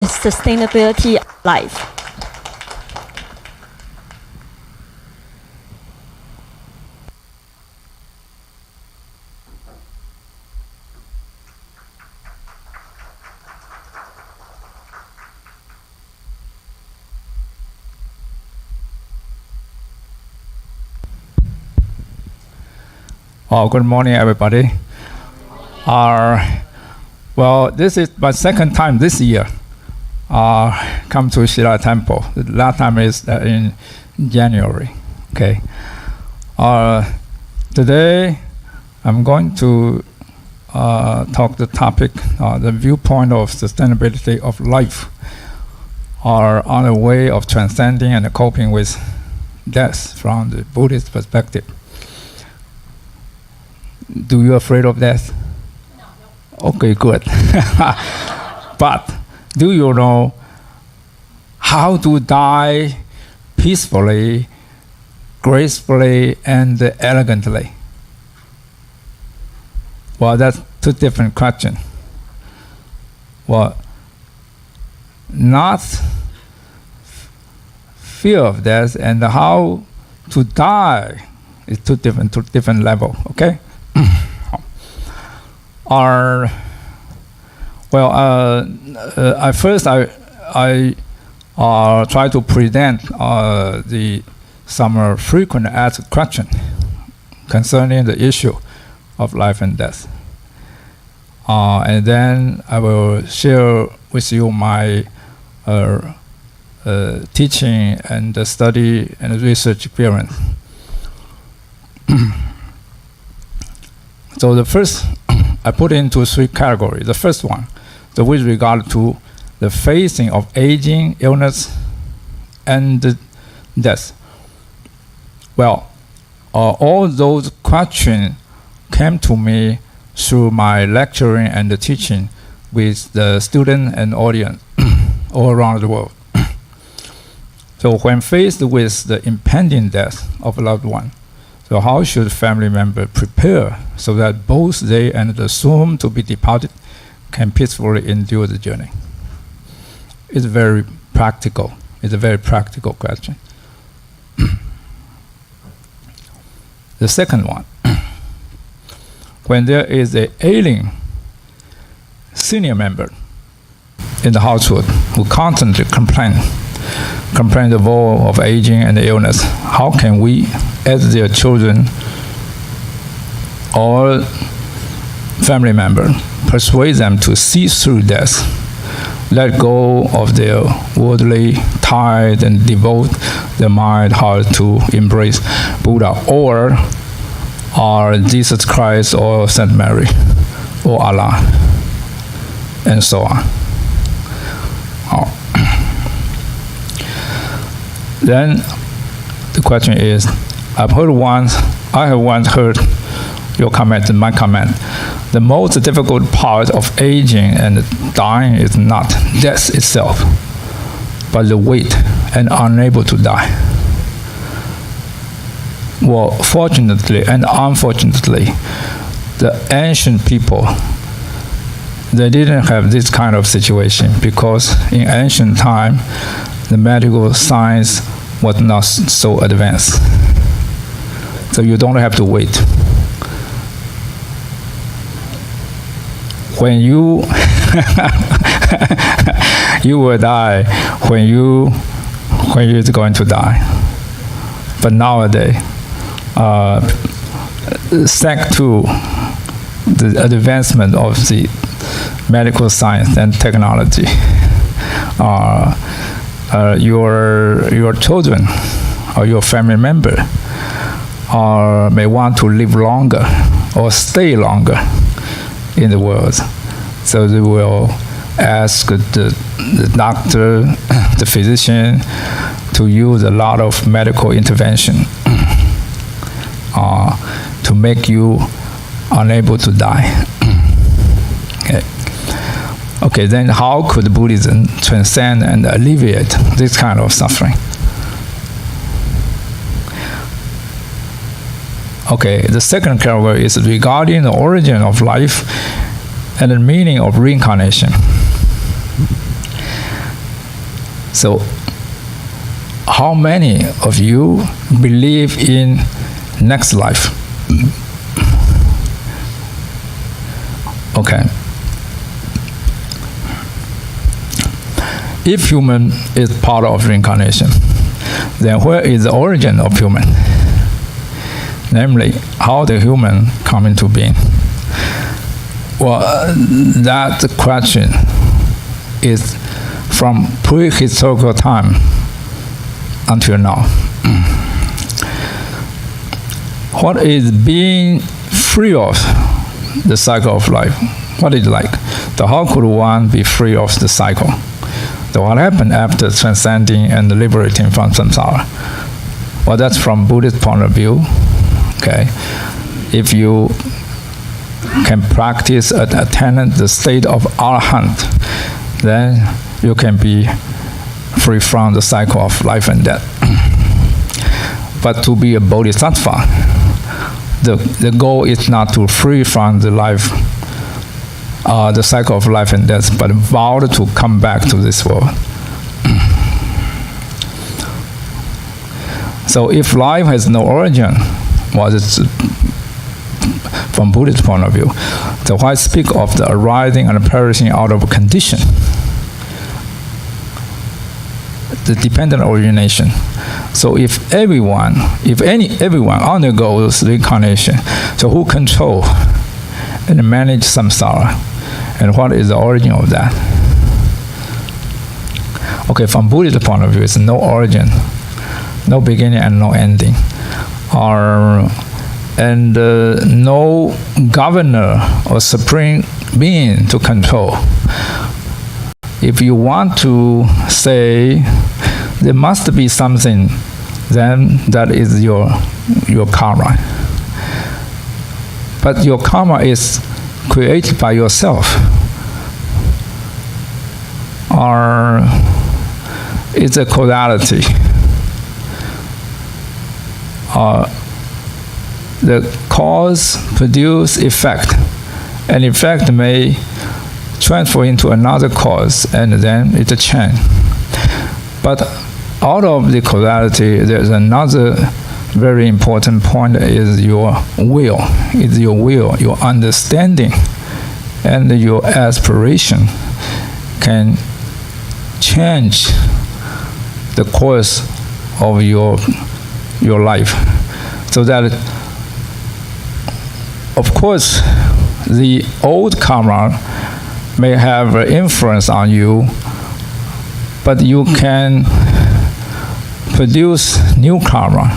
sustainability of life. Good morning, everybody. Well, this is my second time this year come to Shila Temple. The last time is in January. Okay. Today, I'm going to talk the topic, the viewpoint of sustainability of life, on a way of transcending and coping with death from the Buddhist perspective. Do you afraid of death? No. Okay, good. But do you know how to die peacefully, gracefully, and elegantly? Well, that's two different questions. Well, not fear of death and how to die is two different levels, okay? At first I try to present some frequent asked question concerning the issue of life and death, and then I will share with you my teaching and study and research experience. So the first, I put into three categories. The first one, with regard to the facing of aging, illness, and death. Well, all those questions came to me through my lecturing and the teaching with the student and audience all around the world. So when faced with the impending death of a loved one, so how should family members prepare so that both they and the soon to be departed can peacefully endure the journey? It's very practical. It's a very practical question. The second one, when there is an ailing senior member in the household who constantly complain the woe of aging and illness, how can we, as their children or family member, persuade them to see through death, let go of their worldly ties and devote their mind, heart to embrace Buddha or Jesus Christ or Saint Mary or Allah and so on. Then the question is, I have once heard your comment and my comment. The most difficult part of aging and dying is not death itself, but the wait and unable to die. Well, fortunately and unfortunately, the ancient people, they didn't have this kind of situation because in ancient time, the medical science was not so advanced. So you don't have to wait. When you you will die when you're going to die. But nowadays, thanks to the advancement of the medical science and technology, your children or your family member may want to live longer or stay longer in the world. So they will ask the doctor, the physician, to use a lot of medical intervention to make you unable to die. Okay, then how could Buddhism transcend and alleviate this kind of suffering? Okay, the second category is regarding the origin of life and the meaning of reincarnation. So, how many of you believe in next life? Okay. If human is part of reincarnation, then where is the origin of human? Namely, how the human come into being? Well, that question is from prehistorical time until now. What is being free of the cycle of life? What is it like? So how could one be free of the cycle? So what happened after transcending and liberating from samsara? Well, that's from Buddhist point of view. Okay, if you can practice and attain the state of arahant, then you can be free from the cycle of life and death. But to be a bodhisattva, the goal is not to free from the life, the cycle of life and death, but vow to come back to this world. So if life has no origin, well, it's from Buddhist point of view, so why speak of the arising and perishing out of a condition? The dependent origination. So if everyone undergoes reincarnation, so who control and manage samsara? And what is the origin of that? Okay, from Buddhist point of view, it's no origin, no beginning and no ending. And no governor or supreme being to control. If you want to say there must be something, then that is your karma. But your karma is created by yourself, or it's a causality. The cause produce effect, and effect may transfer into another cause, and then it's a chain. But out of the causality, there's another very important point: is your will. It's your will, your understanding, and your aspiration can change the course of your life. So that, of course, the old karma may have influence on you, but you can produce new karma,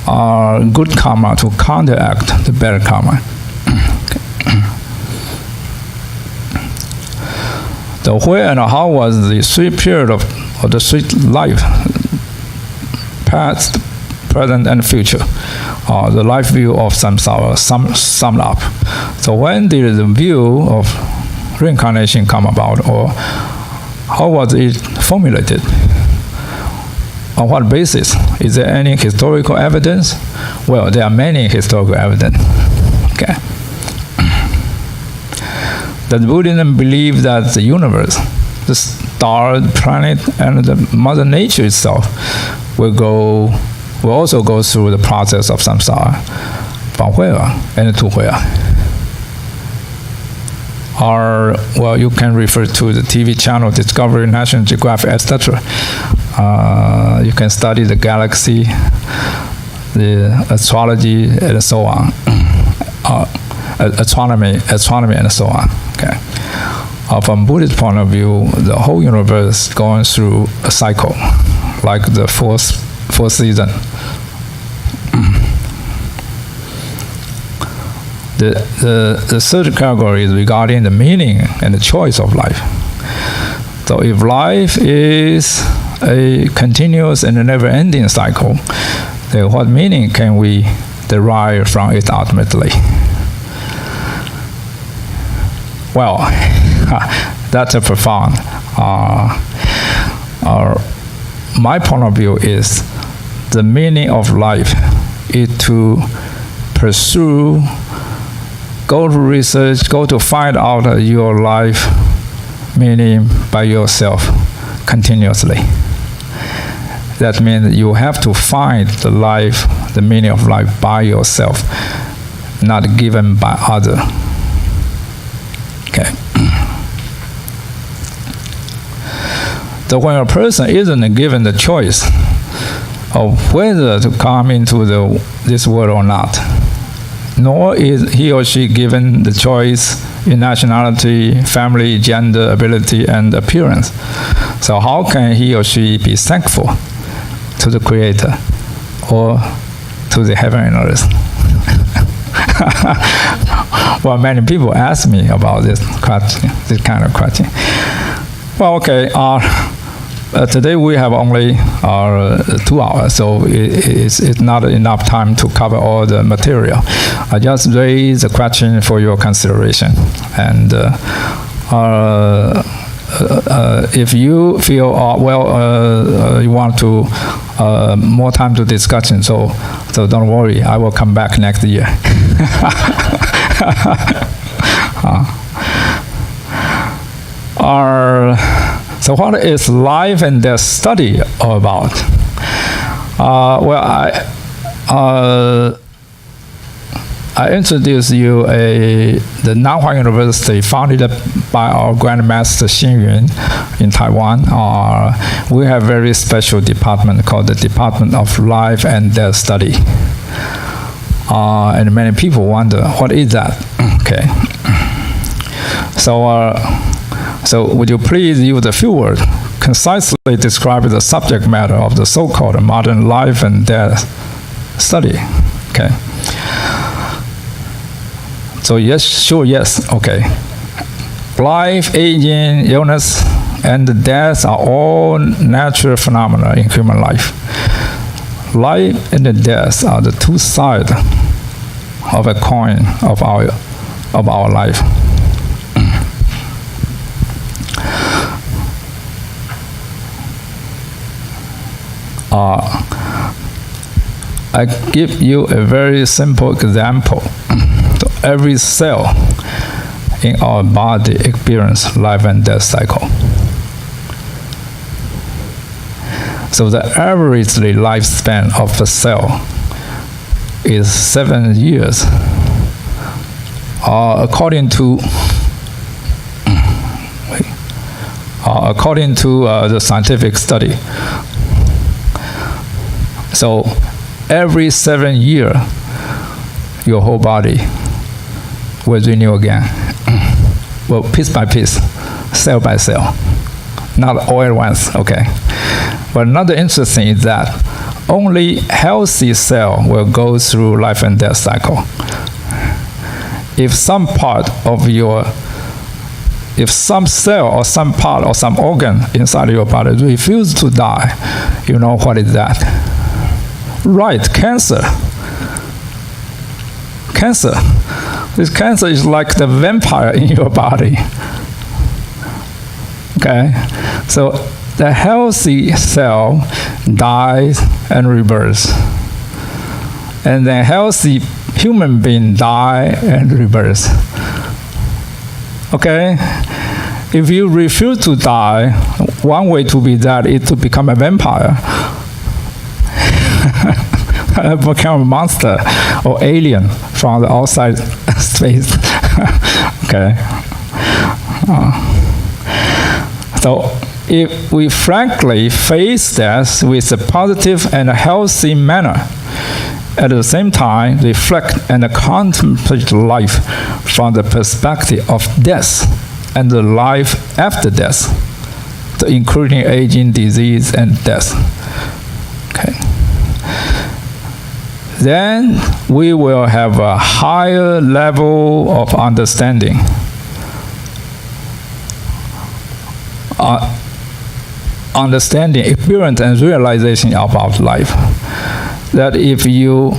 or good karma, to counteract the bad karma. So where and how was the sweet period of the sweet life, past, present, and future? The life view of samsara summed up. So when did the view of reincarnation come about, or how was it formulated? On what basis? Is there any historical evidence? Well, there are many historical evidence. Okay. Does Buddhism believe that the universe, the star, the planet, and the Mother Nature itself will also go through the process of samsara? From where and to where? Or, well, you can refer to the TV channel Discovery, National Geographic, etc. You can study the galaxy, the astrology, and so on. Astronomy, and so on. Okay. From Buddhist point of view, the whole universe going through a cycle, like the fourth season. The third category is regarding the meaning and the choice of life. So if life is a continuous and never-ending cycle, then what meaning can we derive from it ultimately? Well, that's a profound. My point of view is the meaning of life is to pursue, go to research, go to find out your life meaning by yourself. continuously. That means you have to find the meaning of life by yourself, not given by others. Okay. So when a person isn't given the choice of whether to come into this world or not, nor is he or she given the choice in nationality, family, gender, ability, and appearance. So how can he or she be thankful to the Creator or to the heaven and earth? Well, many people ask me about this kind of question. Well, okay, today we have only 2 hours, so it's not enough time to cover all the material. I just raise the question for your consideration. And if you feel, you want to more time to discussion, so don't worry, I will come back next year. So what is life and death study all about? I introduced you the Nanhua University, founded by our Grandmaster Xing in Taiwan. We have a very special department called the Department of Life and Death Study. And many people wonder, what is that? Okay. So would you please use a few words, concisely describe the subject matter of the so-called modern life and death study? Okay. So yes, sure, yes, okay. Life, aging, illness, and death are all natural phenomena in human life. Life and death are the two sides of a coin of our life. I give you a very simple example. So every cell in our body experiences life and death cycle. So the average lifespan of a cell is 7 years. According to the scientific study. So every 7 years, your whole body will renew again. Well, piece by piece, cell by cell, not all at once, okay? But another interesting is that only healthy cell will go through life and death cycle. If some cell or some part or some organ inside your body refuses to die, you know what is that? Right, cancer. Cancer. This cancer is like the vampire in your body. Okay? So the healthy cell dies and rebirths. And the healthy human being die and rebirths. Okay? If you refuse to die, one way to be that is to become a vampire. Become a monster or alien from the outside space. Okay. So if we frankly face death with a positive and a healthy manner, at the same time reflect and contemplate life from the perspective of death and the life after death, including aging, disease, and death. Okay. Then we will have a higher level of understanding. Understanding, experience, and realization about life. That if you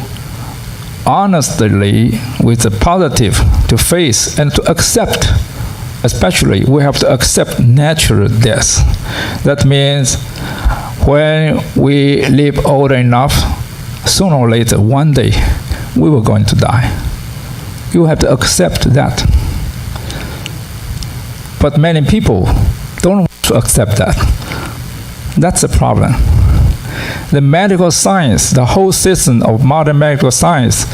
honestly, with the positive, to face and to accept, especially we have to accept natural death. That means when we live old enough, sooner or later, one day, we were going to die. You have to accept that. But many people don't want to accept that. That's the problem. The medical science, the whole system of modern medical science,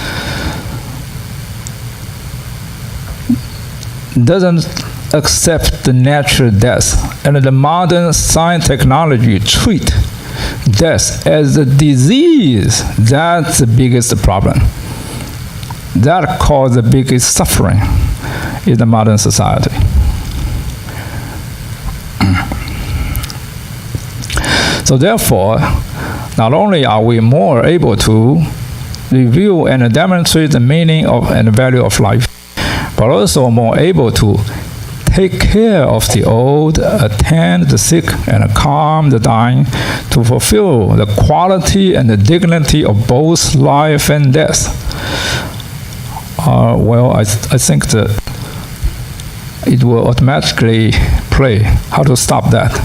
doesn't accept the natural death. And the modern science technology treat death as a disease. That's the biggest problem. That causes the biggest suffering in the modern society. So therefore, not only are we more able to review and demonstrate the meaning of and value of life, but also more able to take care of the old, attend the sick, and calm the dying, to fulfill the quality and the dignity of both life and death. I think that it will automatically play. How to stop that?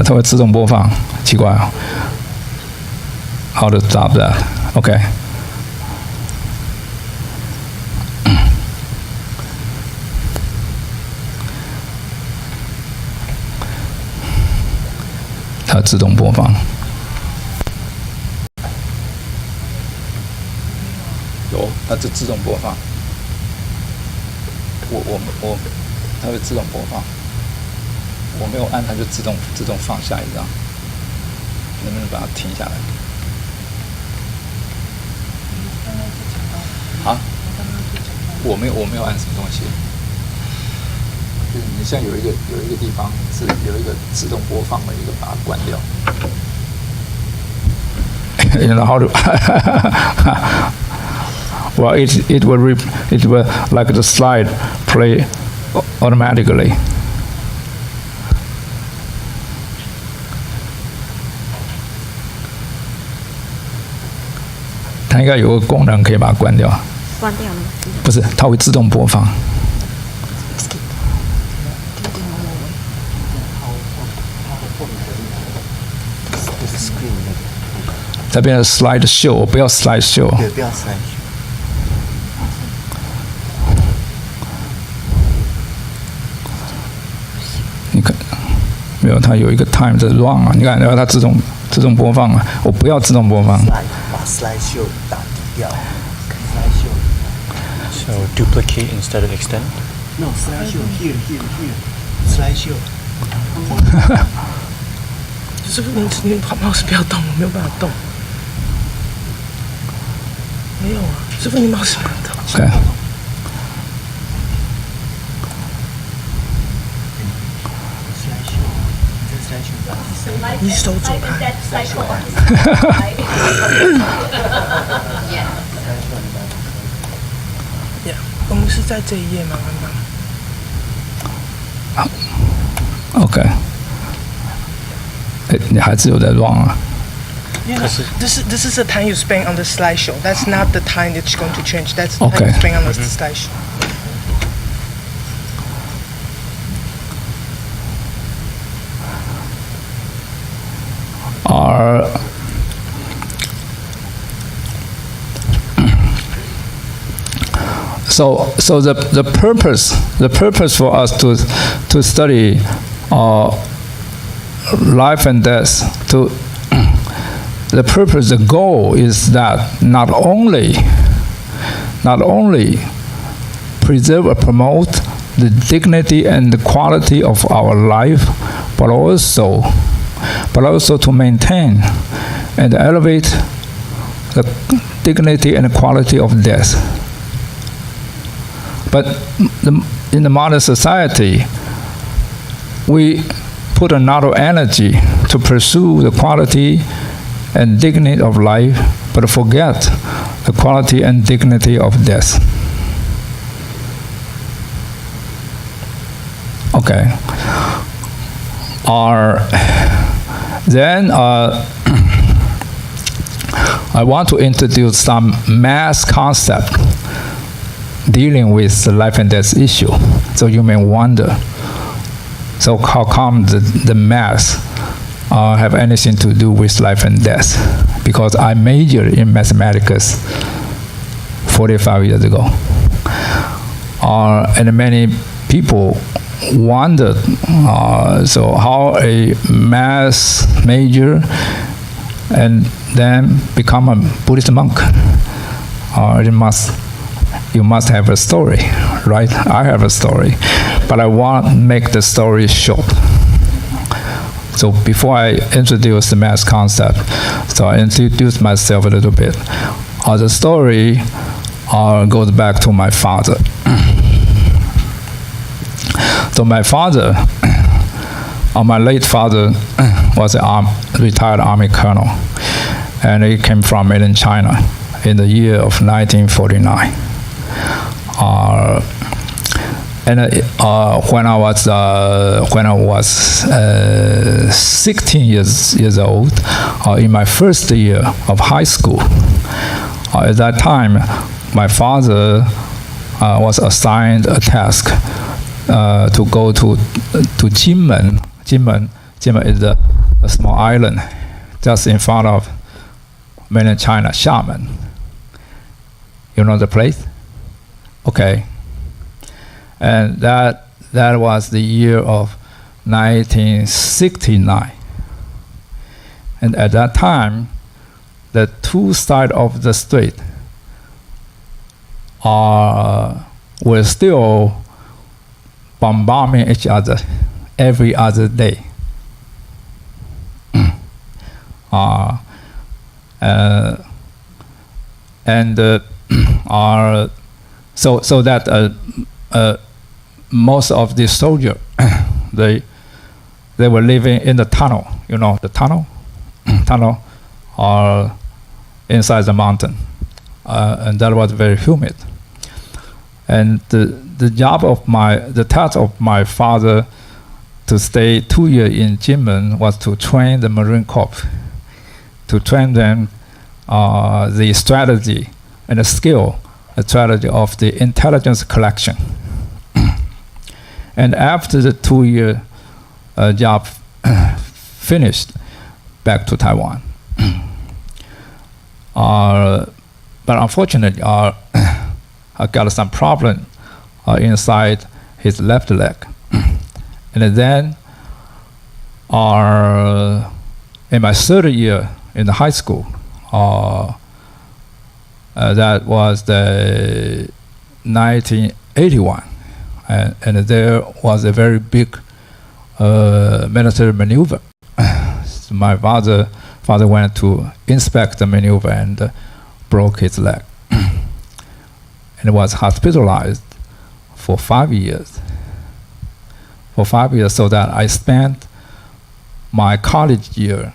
它会自动播放，奇怪啊。How to stop that? Okay. 它自动播放。有，它就自动播放。它会自动播放。我没有按，它就自动放下一张。能不能把它停下来？啊？我没有按什么东西。就是你像有一个地方是有一个自动播放的一个，把它关掉。You know how to? Well, it will like the slide play automatically. 它应该有个功能可以把它关掉。关掉了？不是，它会自动播放。它变成 slide show， 不要 slide show。对，不要 slide show。你看，没有，它有一个 time 在 run 啊，你看，然后它自动播放啊，我不要自动播放。把 slide show 打掉。slide show。So duplicate instead of extend. No, slide show here. slide show。师傅，你mouse不要动，我没有办法动。没有啊，师傅，你mouse不要动。Okay. 你手左看。我们是在这一页吗？刚刚。OK。你还是有在 run 啊。This is the time you spend on the slideshow. That's not the time that's going to change. That's the time you spend on the slideshow. So the purpose for us to study life and death, the goal is that not only preserve or promote the dignity and the quality of our life, but also to maintain and elevate the dignity and quality of death. But in the modern society, we put a lot of energy to pursue the quality and dignity of life, but forget the quality and dignity of death. Okay. Then I want to introduce some mass concept dealing with the life and death issue. So you may wonder, so how come the mass have anything to do with life and death, because I majored in mathematics 45 years ago. And many people wondered, so how a math major and then become a Buddhist monk? You must have a story, right? I have a story, but I want to make the story short. So before I introduce the math concept, so I introduce myself a little bit. The story goes back to my father. So my father, my late father, was a retired Army colonel, and he came from mainland China in the year of 1949. When I was 16 years old, in my first year of high school, at that time, my father was assigned a task to go to Jinmen. Jinmen is a small island just in front of mainland China, Shan. You know the place? Okay. And that was the year of 1969. And at that time, the two sides of the strait were still bombarding each other every other day. So that most of the soldiers they were living in the tunnel. You know the tunnel, tunnel, or inside the mountain, and that was very humid. And the task of my father to stay 2 years in Jinmen was to train the Marine Corps, to train them the strategy and the strategy of the intelligence collection. And after the 2-year job finished, back to Taiwan. But unfortunately, I got some problem inside his left leg. And then in my third year in the high school, that was the 1981, and there was a very big military maneuver. So my father went to inspect the maneuver and broke his leg, and was hospitalized for 5 years. So that I spent my college year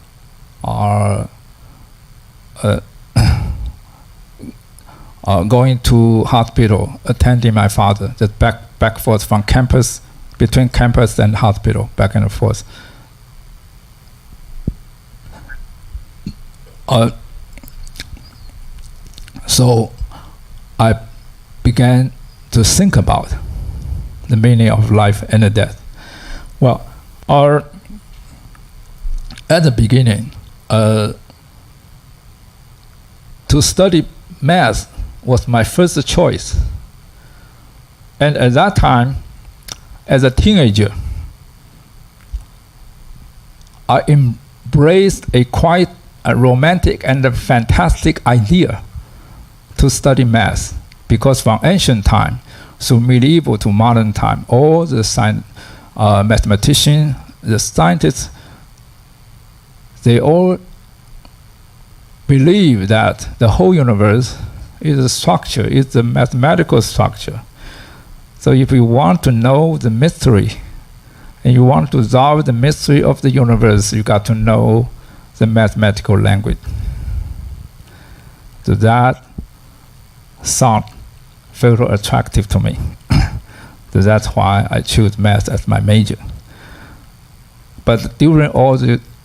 going to hospital, attending my father, just back forth from campus, between campus and hospital, back and forth. So I began to think about the meaning of life and the death. Well, at the beginning, to study math was my first choice. And at that time, as a teenager, I embraced a quite romantic and a fantastic idea to study math, because from ancient time through medieval to modern time, all the mathematicians, the scientists, they all believe that the whole universe is a structure, is a mathematical structure. So if you want to know the mystery, and you want to solve the mystery of the universe, you got to know the mathematical language. So that thought felt attractive to me. So that's why I chose math as my major. But during all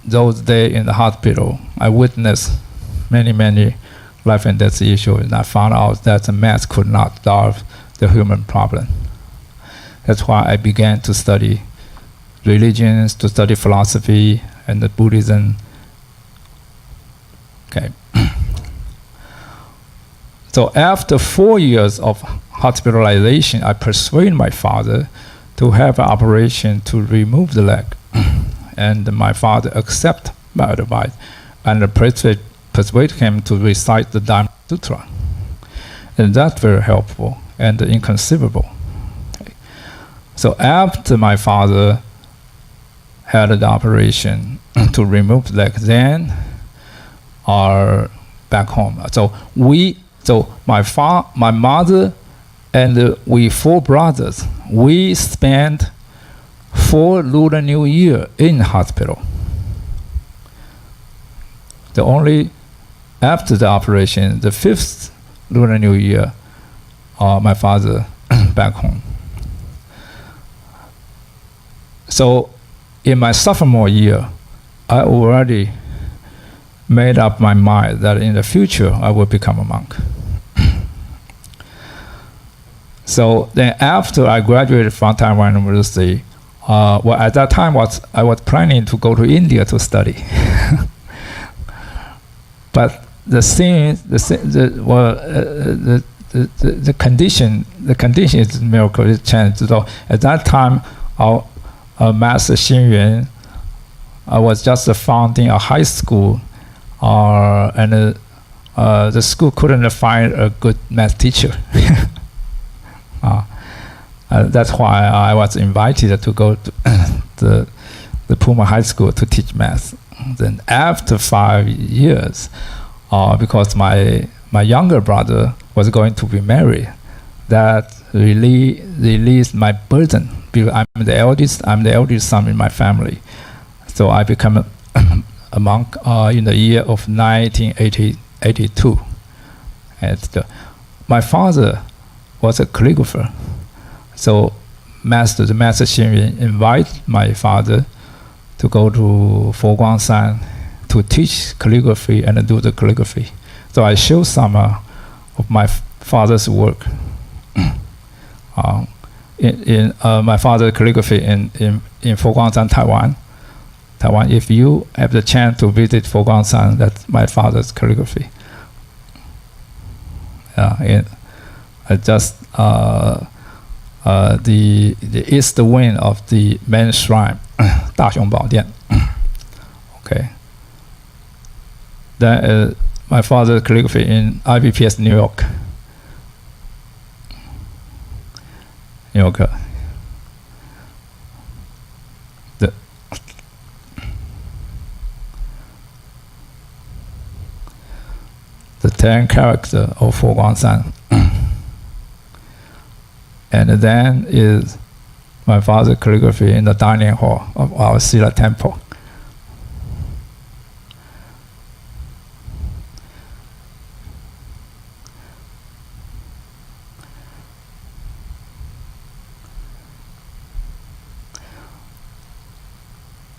those days in the hospital, I witnessed many life and death issues, and I found out that the math could not solve the human problem. That's why I began to study religions, to study philosophy, and the Buddhism. Okay. So after 4 years of hospitalization, I persuaded my father to have an operation to remove the leg. And my father accepted my advice and persuaded him to recite the Dharma Sutra. And that's very helpful and inconceivable. Okay. So after my father had the operation to remove the leg, then are back home. So my mother and we 4 brothers, we spent 4 Lunar New Year in hospital. The only after the operation, the 5th Lunar New Year, my father back home. So in my sophomore year, I already made up my mind that in the future I will become a monk. So then after I graduated from Taiwan University, at that time I was planning to go to India to study. But the condition is a miracle. It changed. So at that time, our Master Shan was just founding a high school, and the school couldn't find a good math teacher. That's why I was invited to go to the Puma High School to teach math. Then after 5 years, because my younger brother was going to be married, that really released my burden, because I'm the eldest son in my family. So I became a monk in the year of 1982. And my father was a calligrapher. So the Master Shan invited my father to go to Guang to teach calligraphy and do the calligraphy. So I showed some of my father's work. In my father's calligraphy in Guang, Taiwan. If you have the chance to visit Guang, that's my father's calligraphy. Just the east wing of the main shrine, 大雄宝殿. Okay. Then my father's calligraphy in IBPS New York. The 10 characters of Guang. And then is my father's calligraphy in the dining hall of our Sila temple.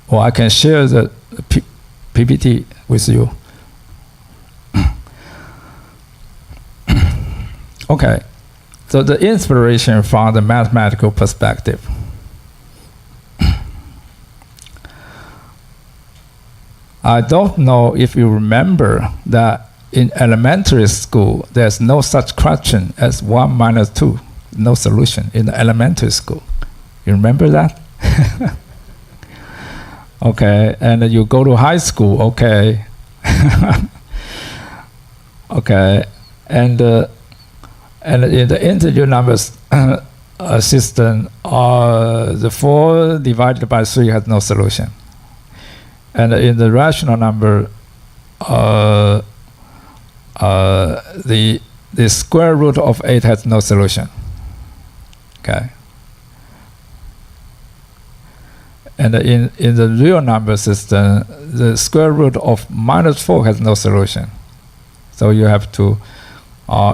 Or I can share the PPT with you. Okay. So the inspiration from the mathematical perspective. I don't know if you remember that in elementary school, there's no such question as 1 minus 2, no solution in the elementary school. You remember that? Okay, and you go to high school, okay. Okay, and in the integer numbers system, the 4 divided by 3 has no solution. And in the rational number, the square root of 8 has no solution. Okay. And in the real number system, the square root of -4 has no solution. So you have to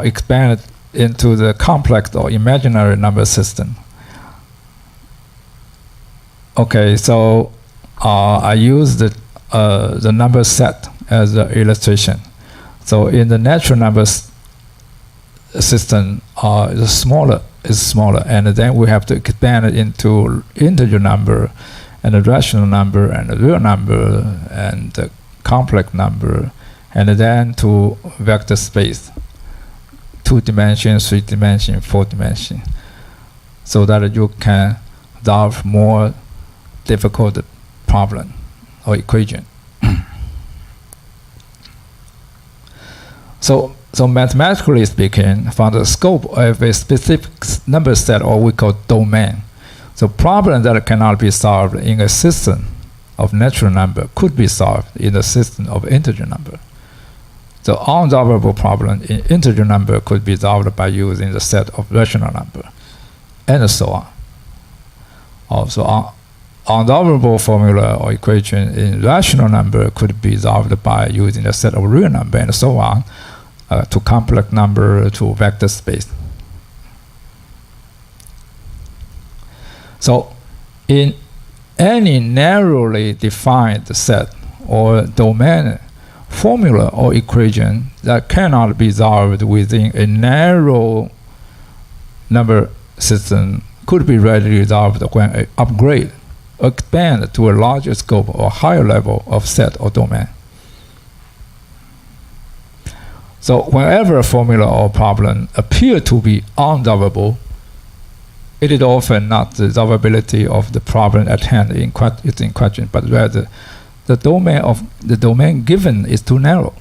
expand it into the complex or imaginary number system. Okay, so I use the number set as an illustration. So in the natural numbers system, is smaller, and then we have to expand it into integer number, and a rational number, and a real number, and a complex number, and then to vector space, 2 dimensions, 3 dimensions, 4 dimensions, so that you can solve more difficult problem or equation. So mathematically speaking, from the scope of a specific number set, or we call domain, so problems that cannot be solved in a system of natural number could be solved in a system of integer number. The unsolvable problem in integer number could be solved by using the set of rational number, and so on. Also, unsolvable formula or equation in rational number could be solved by using a set of real number, and so on, to complex number, to vector space. So, in any narrowly defined set or domain, formula or equation that cannot be solved within a narrow number system could be readily resolved when an upgrade, expand to a larger scope or higher level of set or domain. So whenever a formula or problem appear to be unsolvable, it is often not the solvability of the problem at hand is in question, but rather the domain given is too narrow.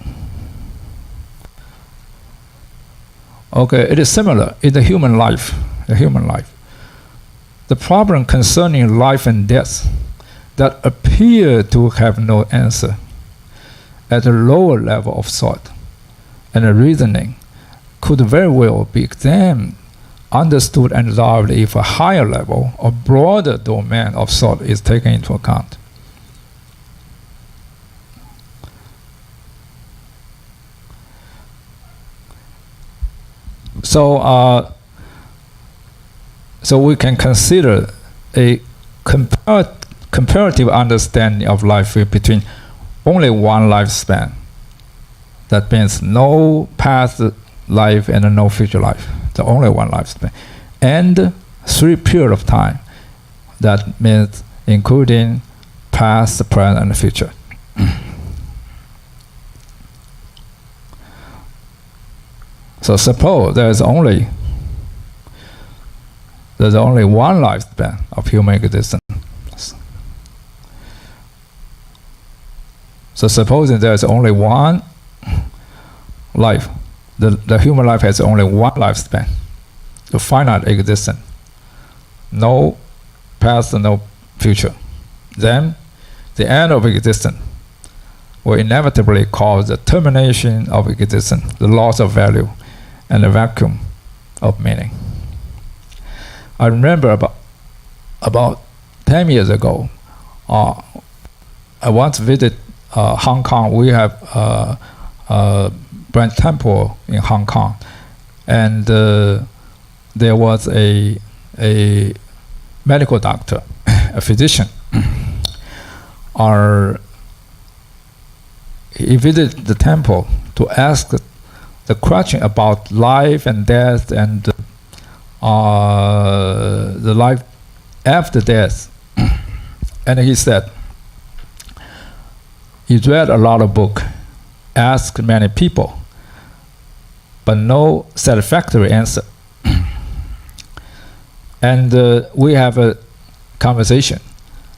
Okay, it is similar in the human life. The problem concerning life and death that appear to have no answer at a lower level of thought and reasoning could very well be examined, understood, and resolved if a higher level or broader domain of thought is taken into account. So we can consider a comparative understanding of life between only one lifespan. That means no past life and no future life. The only one lifespan. And 3 periods of time. That means including past, present, and future. So suppose there's only one lifespan of human existence. So supposing there's only one life, the human life has only one lifespan, the finite existence, no past, no future. Then the end of existence will inevitably cause the termination of existence, the loss of value, and the vacuum of meaning. I remember about 10 years ago, I once visited Hong Kong. We have a branch temple in Hong Kong, and there was a medical doctor, a physician. He visited the temple to ask the question about life and death and the life after death. And he said, he read a lot of books, asked many people, but no satisfactory answer. And we have a conversation,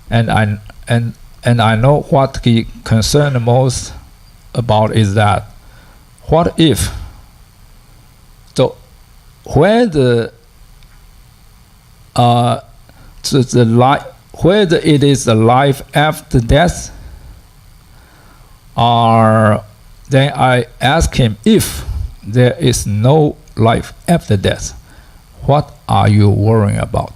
and I know what he concerned most about is that, what if, so whether whether it is a life after death, or then I ask him, if there is no life after death, what are you worrying about?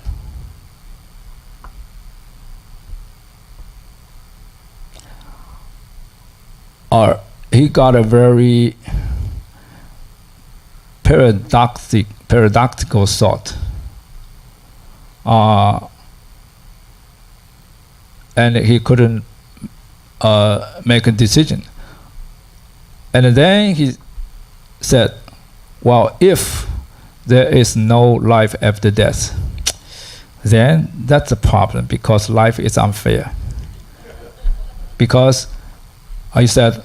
Or he got a very paradoxical thought. And he couldn't make a decision. And then he said, well, if there is no life after death, then that's a problem because life is unfair. Because I said,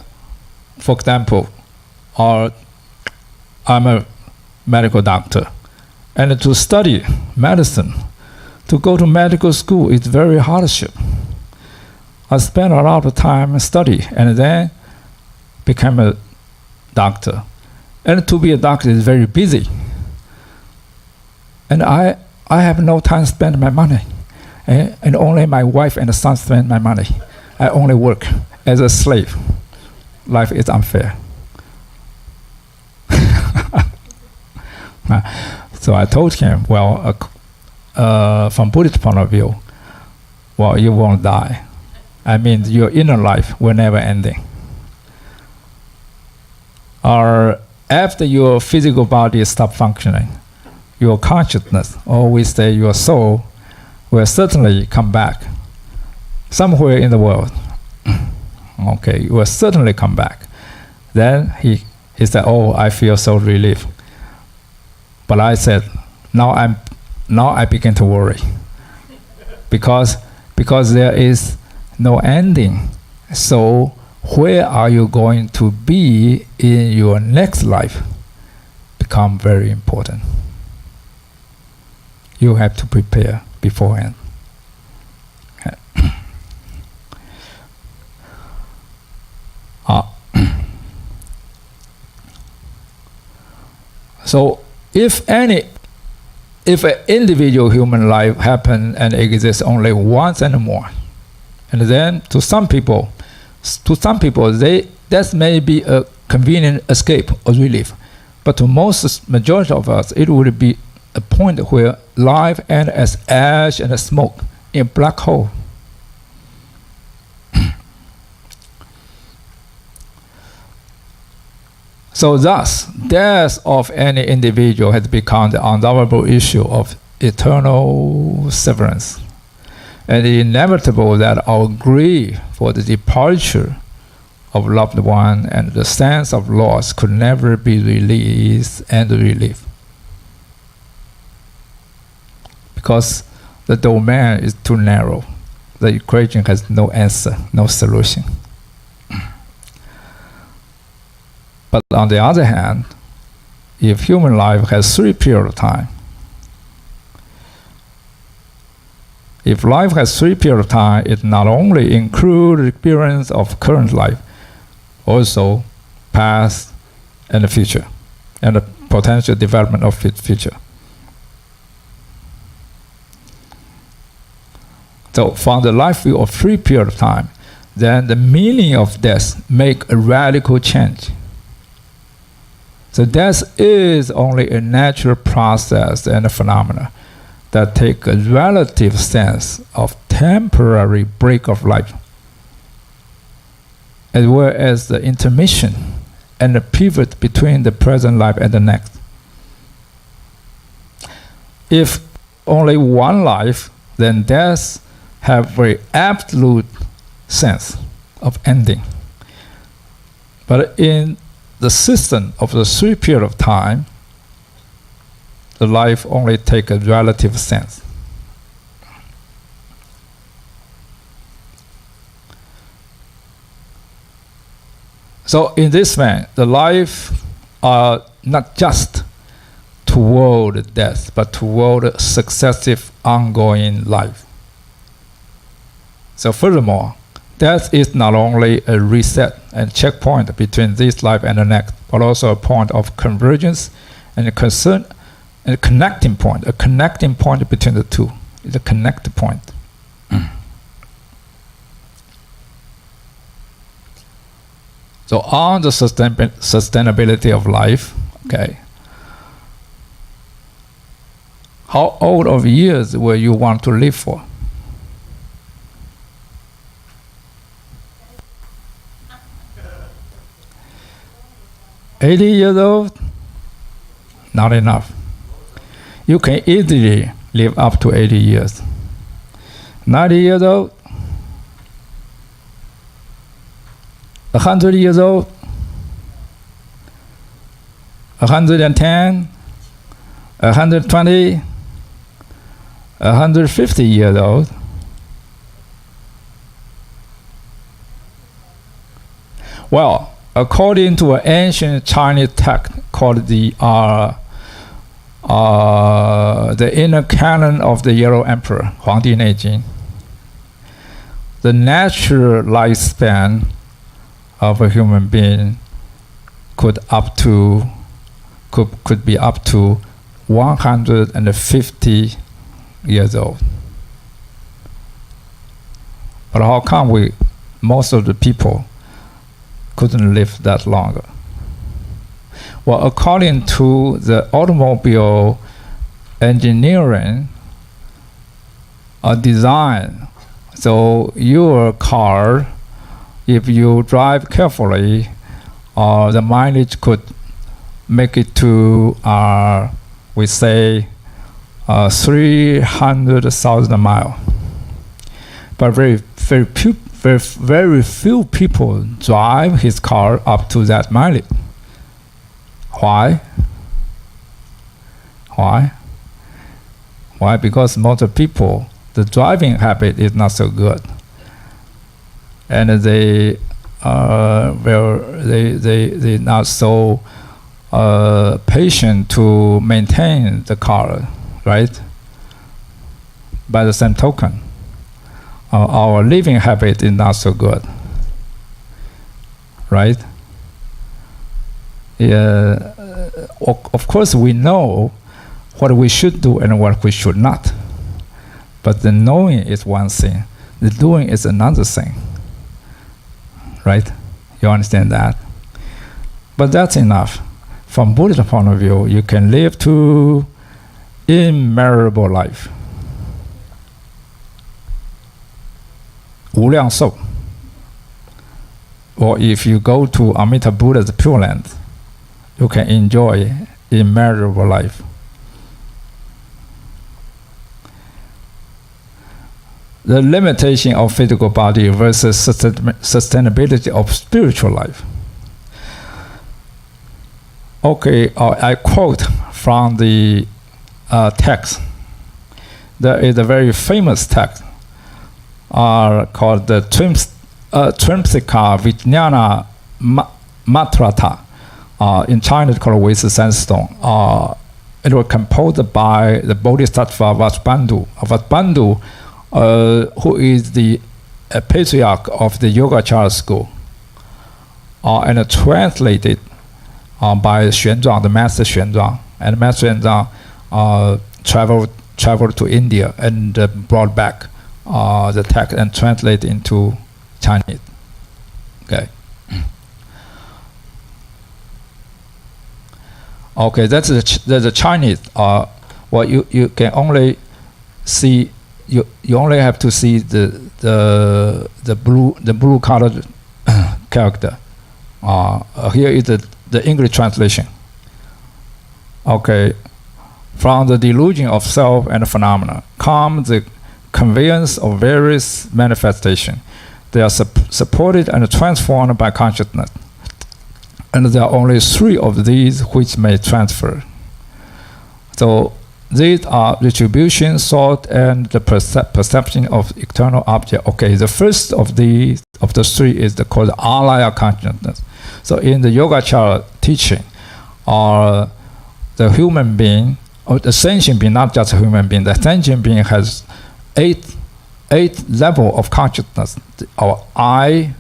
for example, I'm a medical doctor, and to study medicine, to go to medical school is very hardship. I spent a lot of time study and then became a doctor. And to be a doctor is very busy. And I have no time to spend my money. And only my wife and son spend my money. I only work as a slave. Life is unfair. So I told him, well, from Buddhist point of view, well, you won't die. I mean, your inner life will never ending. Or after your physical body stop functioning, your consciousness, or we say your soul, will certainly come back somewhere in the world. Okay, you will certainly come back. Then he said, oh, I feel so relieved. But I said, now I begin to worry. Because there is no ending. So where are you going to be in your next life become very important. You have to prepare beforehand. So if an individual human life happens and exists only once and more, and then to some people that may be a convenient escape or relief, but to most majority of us it would be a point where life ends as ash and smoke in a black hole. So thus, death of any individual has become the unsolvable issue of eternal severance. And it is inevitable that our grief for the departure of loved one and the sense of loss could never be released and relieved. Because the domain is too narrow. The equation has no answer, no solution. But on the other hand, if human life has 3 periods of time, if life has 3 periods of time, it not only includes the experience of current life, also past and the future, and the potential development of its future. So from the life view of 3 periods of time, then the meaning of death make a radical change. So death is only a natural process and a phenomena that take a relative sense of temporary break of life, as well as the intermission and the pivot between the present life and the next. If only one life, then death have very absolute sense of ending. But in the system of the 3 period of time, the life only take a relative sense. So in this way, the life are not just toward death, but toward successive ongoing life. So furthermore, death is not only a reset and checkpoint between this life and the next, but also a point of convergence and a concern and a connecting point between the two. It's a connect point. So on the sustainability of life, okay, how old of years will you want to live for? $80 years old? Not enough. You can easily live up to 80 years. 90 years old? 100 years old? 110? 120? 150 years old. Well, according to an ancient Chinese text called the Inner Canon of the Yellow Emperor, 黄帝内经, the natural lifespan of a human being could be up to 150 years old. But how come most of the people couldn't live that longer? Well, according to the automobile engineering design, so your car, if you drive carefully, the mileage could make it to, we say, 300,000 miles. But very few people drive his car up to that mileage. Why? Because most people, the driving habit is not so good, and they not so patient to maintain the car, right? By the same token, our living habit is not so good, right? Yeah, of course we know what we should do and what we should not, but the knowing is one thing, the doing is another thing, right? You understand that? But that's enough. From Buddhist point of view, you can live to immeasurable life. 无量寿. Or if you go to Amita Buddha's Pure Land, you can enjoy immeasurable life. The limitation of physical body versus sustainability of spiritual life. Okay, I quote from the text. There is a very famous text called the Trimsika Vijnana Matrata. In China, it's called Waste Sandstone. It was composed by the Bodhisattva Vasubandhu. Vasubandhu, who is the patriarch of the Yogacara school, and translated by Xuanzang, the master Xuanzang. And master Xuanzang traveled to India and brought back the text and translated into Chinese. Okay. Okay, that's the Chinese. Well, you can only see you only have to see the blue colored character. Here is the English translation. Okay, from the delusion of self and phenomena comes the conveyance of various manifestations. They are supported and transformed by consciousness. And there are only three of these which may transfer. So these are retribution, thought, and the perception of external object. Okay, the first of the three is called alaya consciousness. So in the Yogacara teaching, the human being, or the sentient being, not just a human being, the sentient being has eight level of consciousness. Our eye,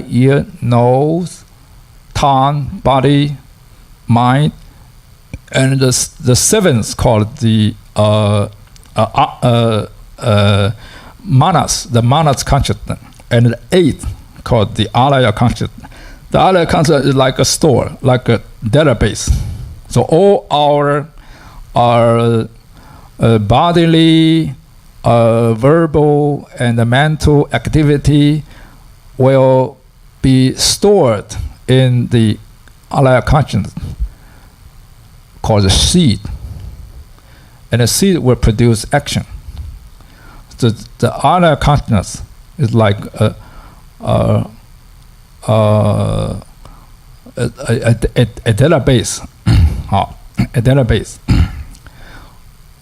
ear, nose, tongue, body, mind, and the seventh called the manas, the manas consciousness, and the eighth called the alaya consciousness. The alaya consciousness is like a store, like a database. So all our bodily, verbal, and mental activity will be stored in the alaya consciousness called the seed, and the seed will produce action. So the alaya consciousness is like a database, a database.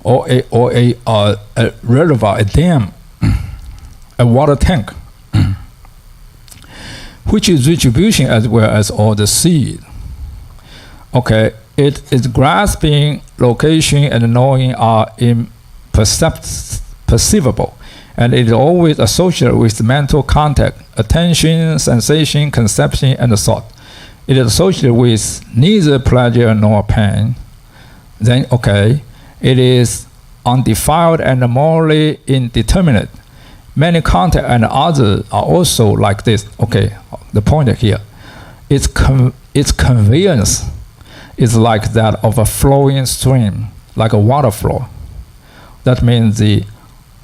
or a reservoir, a dam, a water tank, which is distribution as well as all the seed. Okay, it is grasping, location, and knowing are perceivable, and it is always associated with mental contact, attention, sensation, conception, and thought. It is associated with neither pleasure nor pain. Then, okay, it is undefiled and morally indeterminate. Many contact and others are also like this. Okay, the point here, its conveyance is like that of a flowing stream, like a water flow. That means the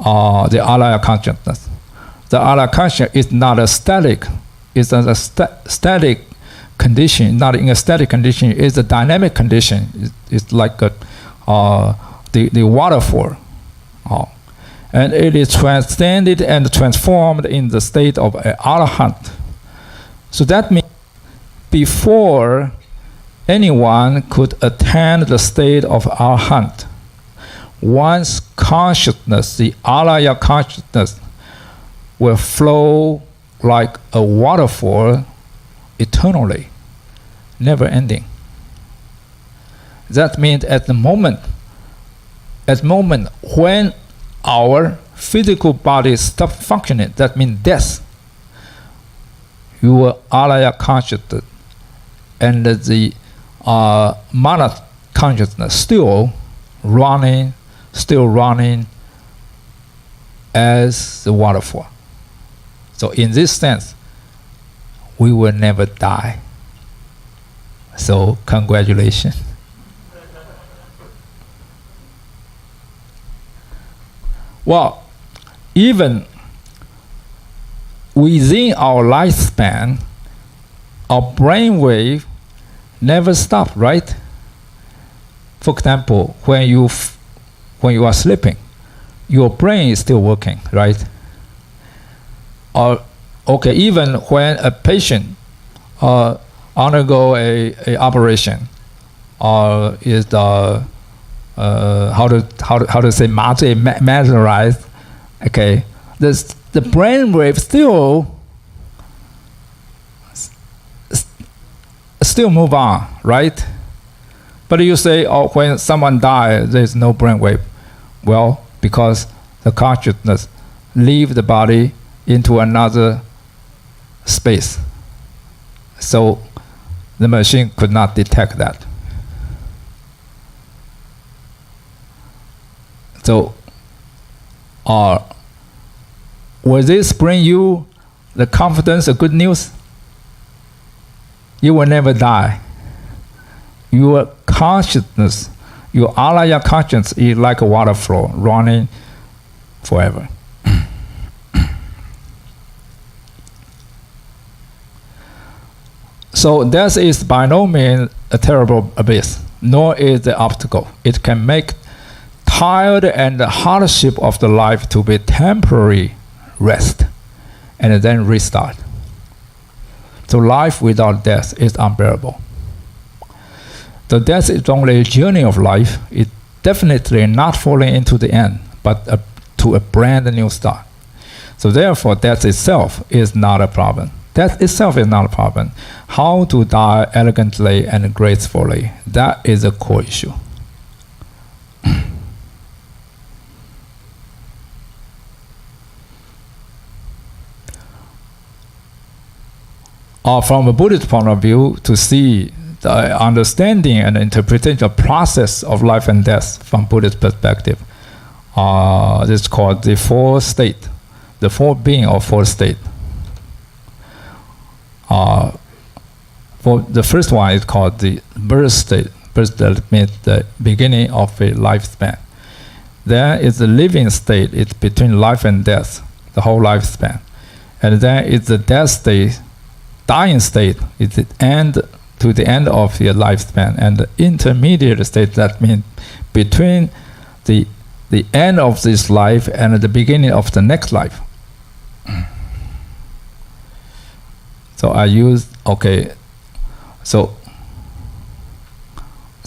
alaya consciousness. The alaya consciousness is not a static. It's a static condition, not in a static condition. It's a dynamic condition. It's like the waterfall. And it is transcended and transformed in the state of an arahant. So that means before anyone could attain the state of arahant, one's consciousness, the alaya consciousness, will flow like a waterfall eternally, never ending. That means at the moment when our physical body stops functioning, that means death, your alaya consciousness and the mana consciousness still running as the waterfall. So in this sense, we will never die. So congratulations. Well, even within our lifespan, our brainwave never stop, right? For example, when you are sleeping, your brain is still working, right? Or okay, even when a patient undergo a operation, or is how to say mesmerized, okay, the brain wave still move on, right? But you say, oh, when someone dies, there's no brain wave. Well, because the consciousness leave the body into another space, so the machine could not detect that. So, will this bring you the confidence, the good news? You will never die. Your consciousness, your alaya consciousness is like a water flow running forever. So death is by no means a terrible abyss, nor is the obstacle. It can make tired and the hardship of the life to be temporary rest, and then restart. So life without death is unbearable. The death is only a journey of life. It's definitely not falling into the end, but to a brand new start. So therefore, death itself is not a problem. Death itself is not a problem. How to die elegantly and gracefully, that is a core issue. From a Buddhist point of view, to see the understanding and interpretation of process of life and death from Buddhist perspective, this is called the fourth state, the fourth being or fourth state. For the first one is called the birth state. Birth state means the beginning of a lifespan. Then is the living state. It's between life and death, the whole lifespan. And then is the death state. Dying state is the end to the end of your lifespan, and the intermediate state, that means between the end of this life and the beginning of the next life. So I use, okay, so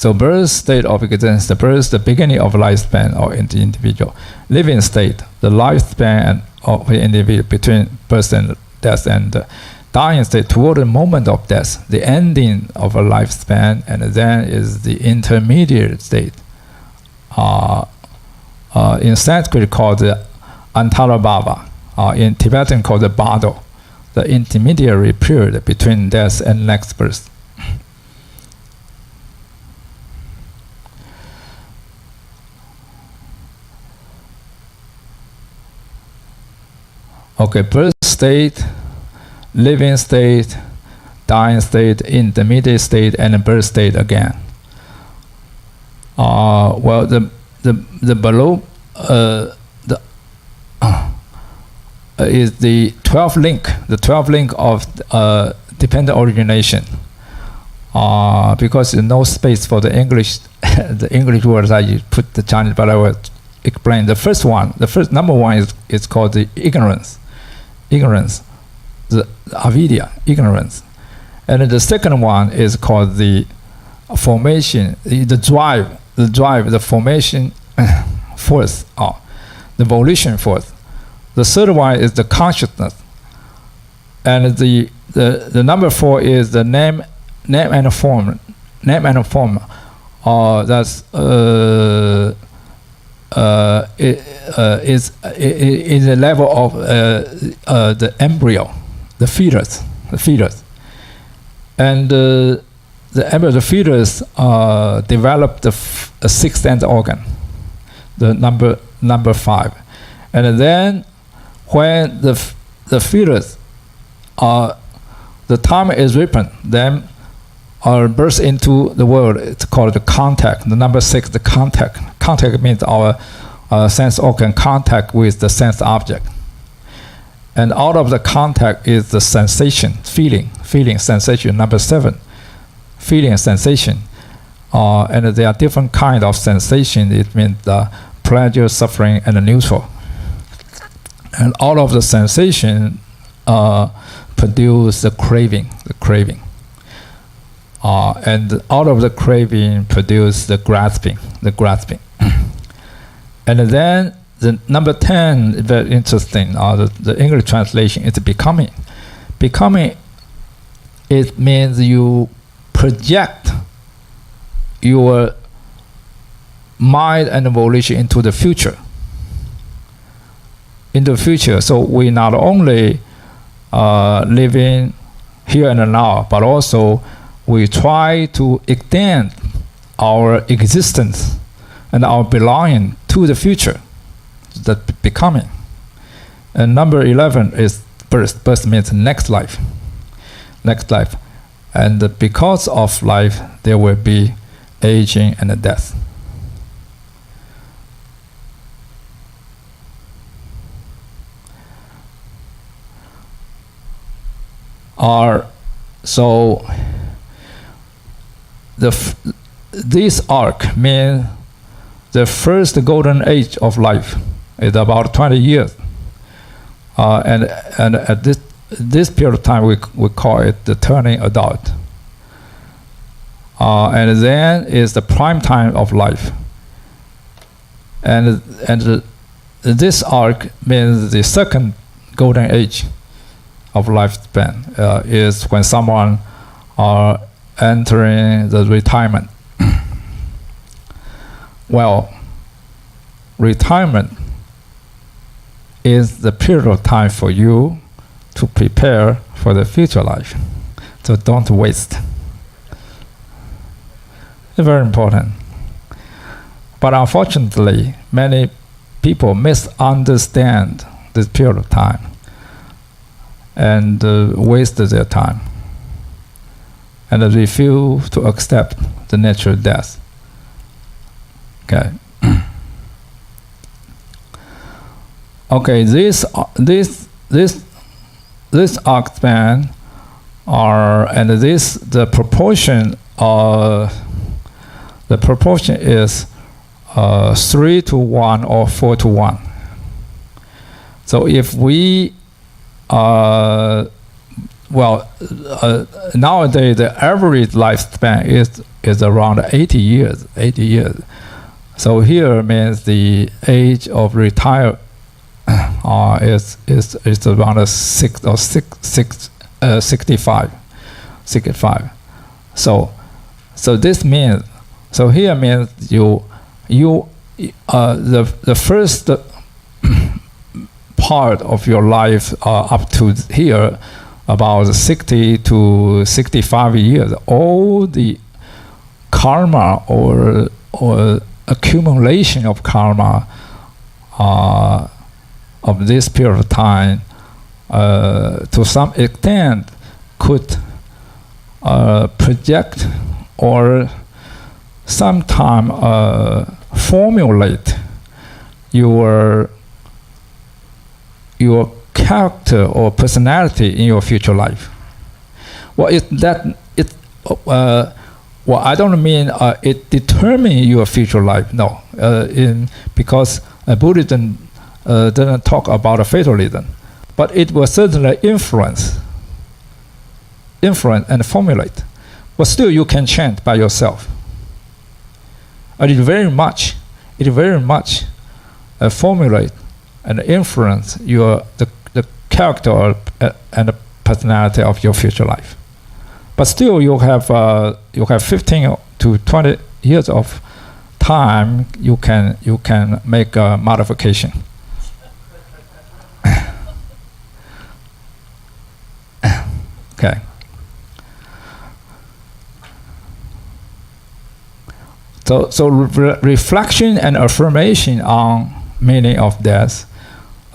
So birth state of existence, the birth, the beginning of lifespan of the individual. Living state, the lifespan of the individual between birth and death, and dying state toward the moment of death, the ending of a lifespan, and then is the intermediate state. In Sanskrit called the Antarabhava, in Tibetan called the Bado, the intermediary period between death and next birth. Okay, birth state, living state, dying state, intermediate state, and birth state again. Well, the below is the 12 link, the 12 link of dependent origination. Because there's no space for the English, the English words, I put the Chinese, but I will explain. The first one, the first number one is called the ignorance, the avidya, ignorance, and the second one is called the formation, the drive, the formation force, the volition force. The third one is the consciousness, and the number 4 is the name and form. That's is the level of the embryo, the fetus, and the embryo, the fetus developed a sixth sense organ, the number 5, and then when the fetus, the time is ripened, then burst into the world. It's called the contact. The number 6, the contact. Contact means our sense organ contact with the sense object. And out of the contact is the sensation, feeling, sensation. Number 7, feeling, sensation. And there are different kind of sensation. It means pleasure, suffering, and neutral. And all of the sensation produce the craving. And out of the craving produce the grasping. And then the number 10 is very interesting. The English translation is becoming. Becoming, it means you project your mind and volition into the future. So we not only living here and now, but also we try to extend our existence and our belonging to the future, that becoming. And number 11 is birth. Birth means next life. And because of life, there will be aging and death. So this arc means the first golden age of life is about 20 years, and at this period of time we call it the turning adult, and then is the prime time of life, and this arc means the second golden age of lifespan is when someone are entering the retirement. Well, retirement is the period of time for you to prepare for the future life. So don't waste. It's very important. But unfortunately, many people misunderstand this period of time and waste their time and refuse to accept the natural death. Okay. Okay. This arc span the proportion is 3 to 1 or 4 to 1. So if we nowadays the average lifespan is around 80 years. 80 years. So here means the age of retire is around 65. 65. So this means, so here means the first part of your life up to here, about 60 to 65 years, all the karma or accumulation of karma of this period of time, to some extent, could project or sometime formulate your character or personality in your future life. Well, I don't mean it determines your future life. No, because Buddhism doesn't talk about fatalism, but it will certainly influence and formulate. But still, you can change by yourself. And it very much formulate and influence the character and the personality of your future life. But still, you have 15 to 20 years of time. You can make a modification. Okay. So reflection and affirmation on meaning of death,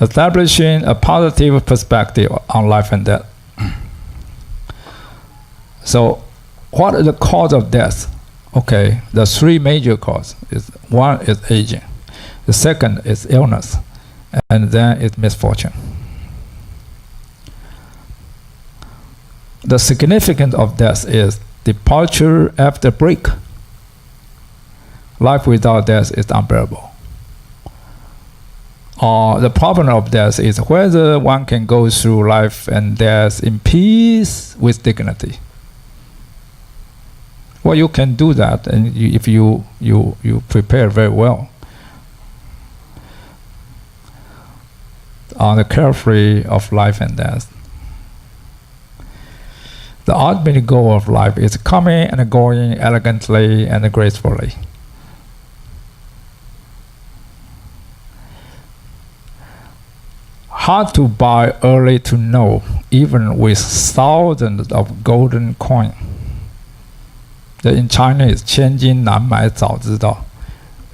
establishing a positive perspective on life and death. So, what is the cause of death? Okay, the three major causes. One is aging, the second is illness, and then it's misfortune. The significance of death is departure after break. Life without death is unbearable. The problem of death is whether one can go through life and death in peace with dignity. Well, you can do that, and if you prepare very well. On the carefree of life and death. The ultimate goal of life is coming and going elegantly and gracefully. Hard to buy, early to know, even with thousands of golden coins. In Chinese, 千金难买早知道.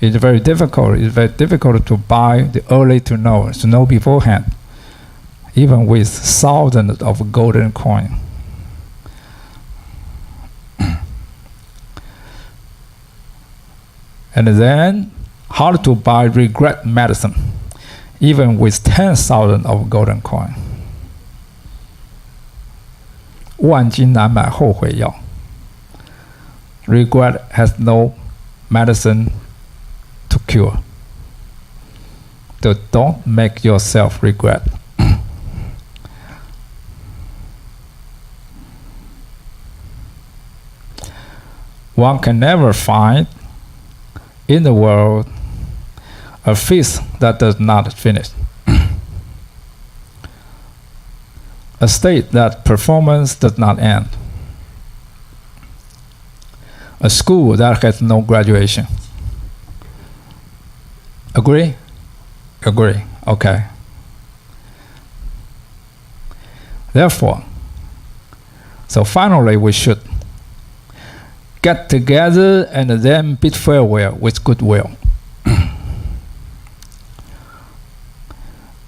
It's very difficult. It's very difficult to buy the early to know beforehand, even with thousands of golden coins. And then, hard to buy regret medicine, even with 10,000 of golden coin. 万金难买后悔药. Regret has no medicine to cure. So don't make yourself regret. One can never find in the world a feast that does not finish. A state that performance does not end. A school that has no graduation. Agree? Agree. Okay. Therefore, so finally we should get together and then bid farewell with goodwill.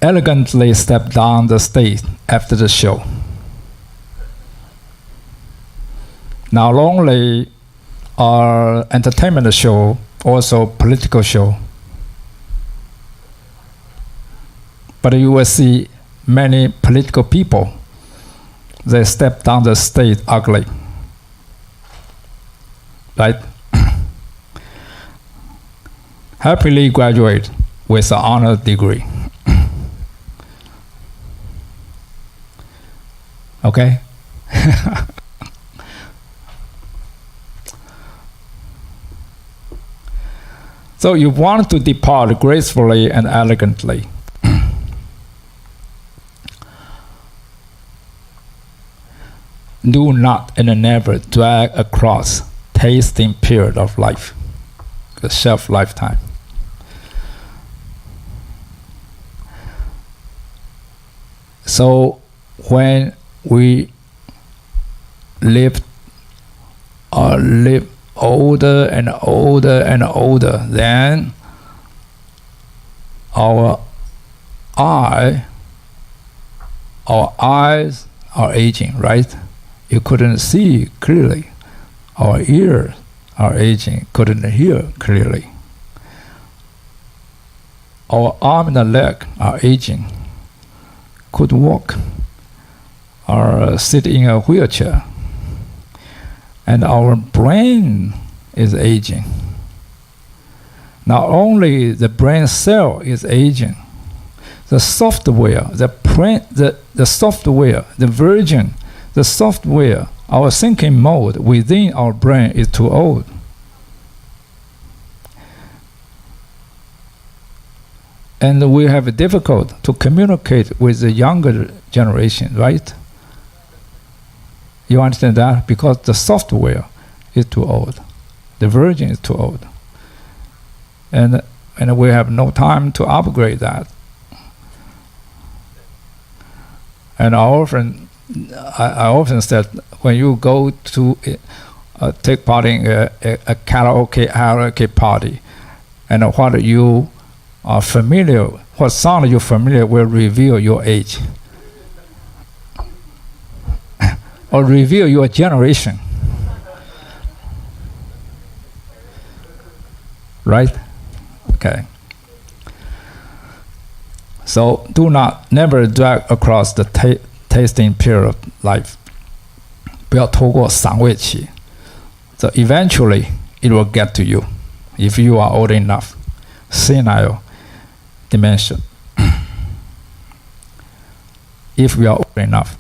Elegantly step down the stage after the show. Not only our entertainment show, also political show. But you will see many political people, they step down the stage ugly. Right? Happily graduate with an honor degree. Okay? So you want to depart gracefully and elegantly. Do not and never drag across tasting period of life, the shelf lifetime. So when we live older and older and older, then our eyes are aging, right? You couldn't see clearly. Our ears are aging, couldn't hear clearly. Our arm and leg are aging, could walk or sit in a wheelchair. And our brain is aging. Not only the brain cell is aging, the software, the software, the version, the software, our thinking mode within our brain is too old. And we have it difficult to communicate with the younger generation, right? You understand that? Because the software is too old. The version is too old. And we have no time to upgrade that. And I often said, when you go to take part in a karaoke party, and what you are familiar, what sound you're familiar will reveal your age. Or reveal your generation. Right? Okay. So do not never drag across the tasting period of life. 不要透过赏味期. So eventually it will get to you if you are old enough. Senile dementia. If we are old enough.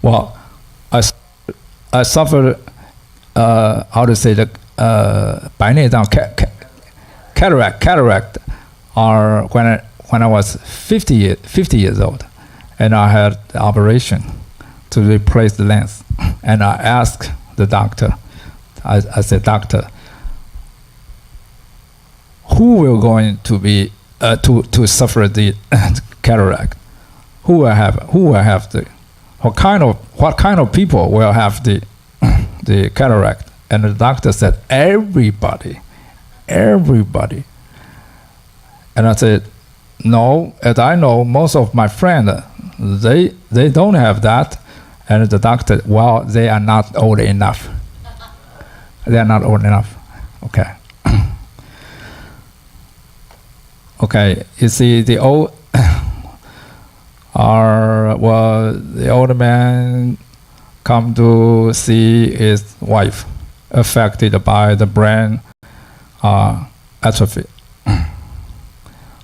Well, I suffered, how to say, the 白内障 cataract, or when I was 50 years old, and I had the operation to replace the lens, and I asked the doctor, I said, doctor, who will going to be to suffer the cataract? Who will have the what kind of people will have the cataract? And the doctor said, everybody. And I said, no, as I know, most of my friends, they don't have that. And the doctor, well, they are not old enough. They are not old enough. Okay. Okay, you see, the old the old man come to see his wife affected by the brain atrophy.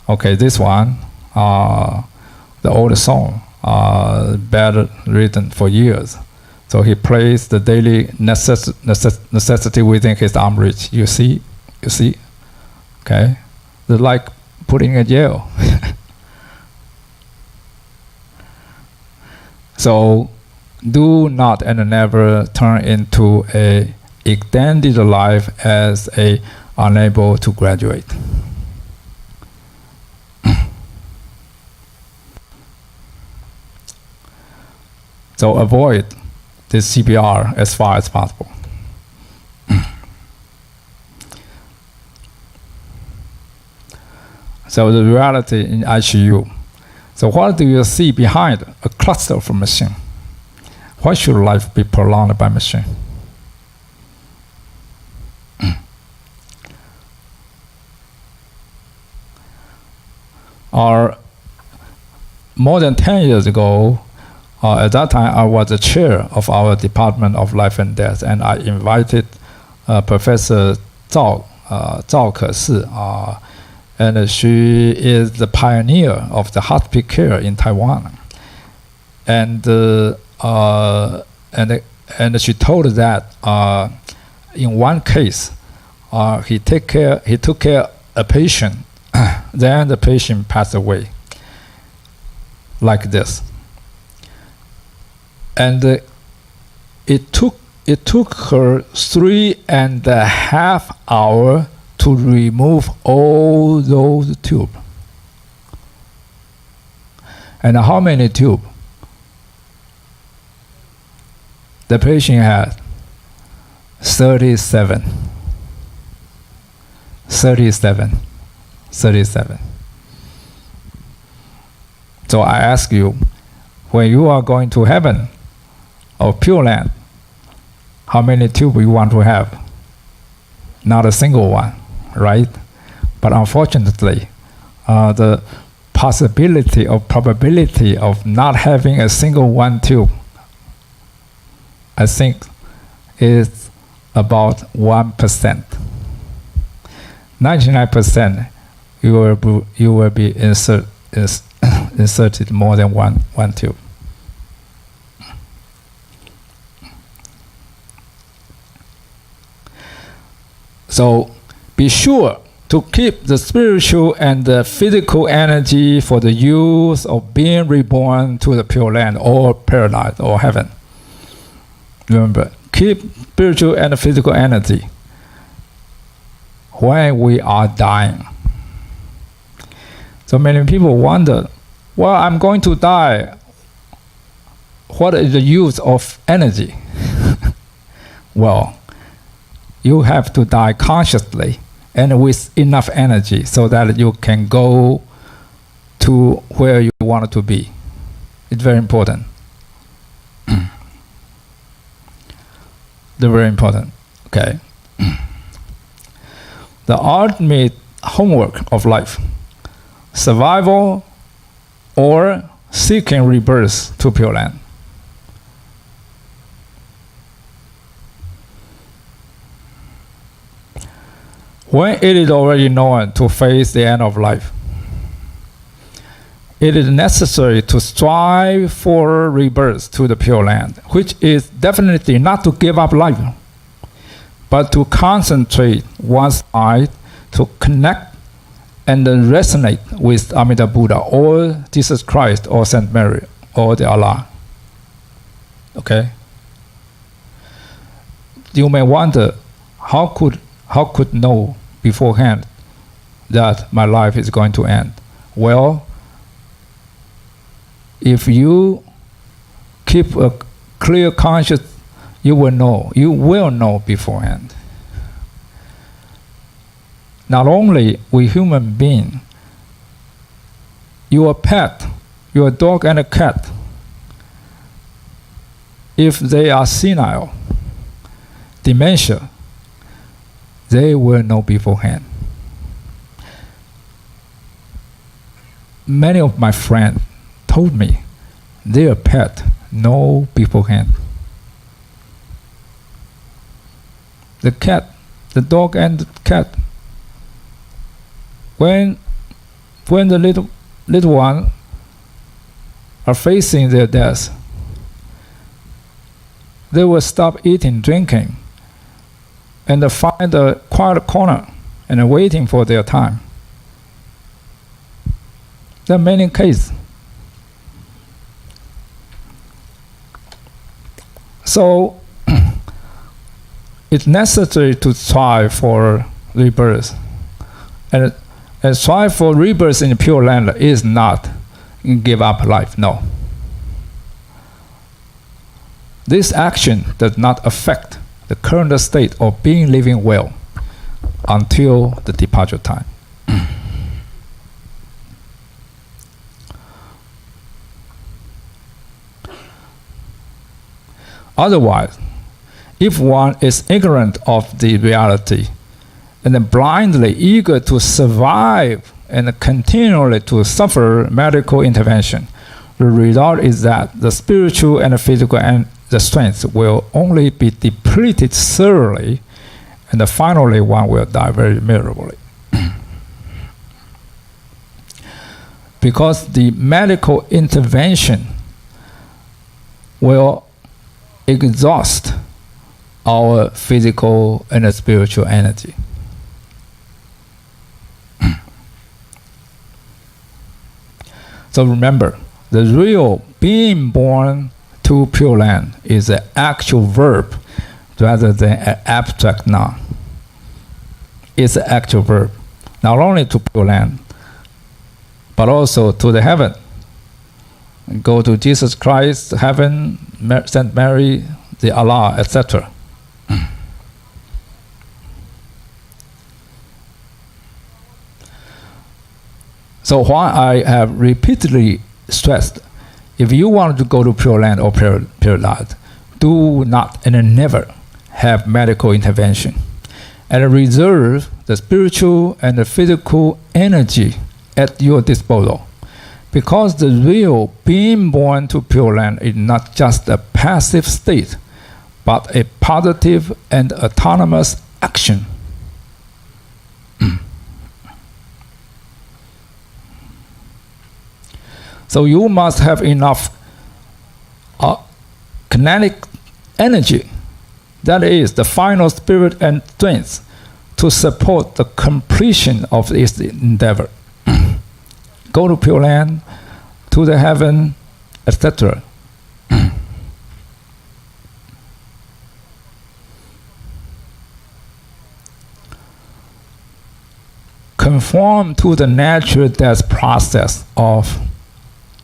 Okay, this one, the old song, bad written for years. So he plays the daily necessity within his arm reach. You see? Okay, it's like putting in jail. So do not and never turn into a extended life as a unable to graduate. So avoid this CPR as far as possible. So the reality in ICU. So what do you see behind a cluster of machine? Why should life be prolonged by machine? Or more than 10 years ago, at that time I was the chair of our Department of Life and Death, and I invited Professor Zhao Kesi and she is the pioneer of the hospice care in Taiwan. And she told that in one case, he took care of a patient, then the patient passed away, like this. And it took her 3.5 hours to remove all those tubes. And how many tubes? The patient had 37. 37. 37. So I ask you, when you are going to heaven or Pure Land, how many tubes you want to have? Not a single one, right? But unfortunately, the possibility or probability of not having a single one tube, I think, is about 1%. 99%, you will be inserted more than one tube. So be sure to keep the spiritual and the physical energy for the use of being reborn to the Pure Land or paradise or heaven. Remember, keep spiritual and physical energy when we are dying. So many people wonder, well, I'm going to die. What is the use of energy? Well, you have to die consciously and with enough energy so that you can go to where you want to be. It's very important. They're very important. Okay. The ultimate homework of life: survival or seeking rebirth to Pure Land. When it is already known to face the end of life, it is necessary to strive for rebirth to the Pure Land, which is definitely not to give up life, but to concentrate one's mind to connect and resonate with Amida Buddha or Jesus Christ or Saint Mary or the Allah. Okay? You may wonder, how could know beforehand that my life is going to end? Well, if you keep a clear conscience, you will know beforehand. Not only we human being, your pet, your dog and a cat, if they are senile, dementia, they will know beforehand. Many of my friends told me their pet know beforehand. The cat, the dog and the cat, when the little one are facing their death, they will stop eating, drinking, and find a quiet corner and waiting for their time. There are many cases. So it's necessary to strive for rebirth. And strive for rebirth in the Pure Land is not give up life, no. This action does not affect the current state of being living well until the departure time. Otherwise, if one is ignorant of the reality and then blindly eager to survive and continually to suffer medical intervention, the result is that the spiritual and the physical and the strength will only be depleted thoroughly, and finally one will die very miserably. because the medical intervention will exhaust our physical and spiritual energy. So remember, the real being born to Pure Land is an actual verb rather than an abstract noun. It's an actual verb, not only to Pure Land, but also to the heaven. Go to Jesus Christ, heaven, Saint Mary, the Allah, etc. So why I have repeatedly stressed, if you want to go to Pure Land or Pure Land, do not and never have medical intervention, and reserve the spiritual and the physical energy at your disposal. Because the real being born to Pure Land is not just a passive state, but a positive and autonomous action. So you must have enough kinetic energy, that is, the final spirit and strength, to support the completion of this endeavor. Go to Pure Land, to the heaven, etc. Conform to the natural death process of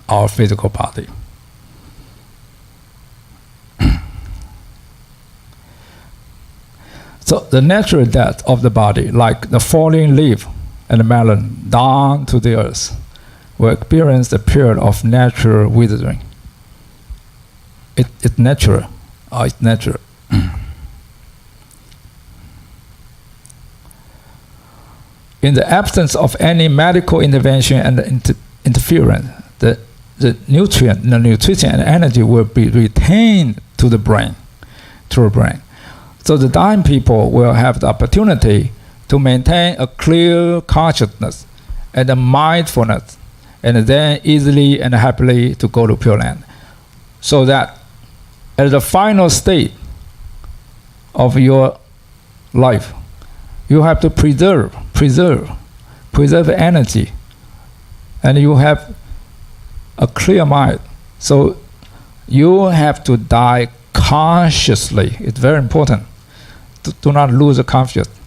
our physical body. So the natural death of the body, like the falling leaf and the melon down to the earth, will experience the period of natural withering. It's natural. It's natural. In the absence of any medical intervention and interference, the nutrition and energy will be retained to the brain, through the brain. So the dying people will have the opportunity to maintain a clear consciousness and a mindfulness, and then easily and happily to go to Pure Land. So that at the final state of your life, you have to preserve energy, and you have a clear mind. So you have to die consciously. It's very important. Do not lose the consciousness.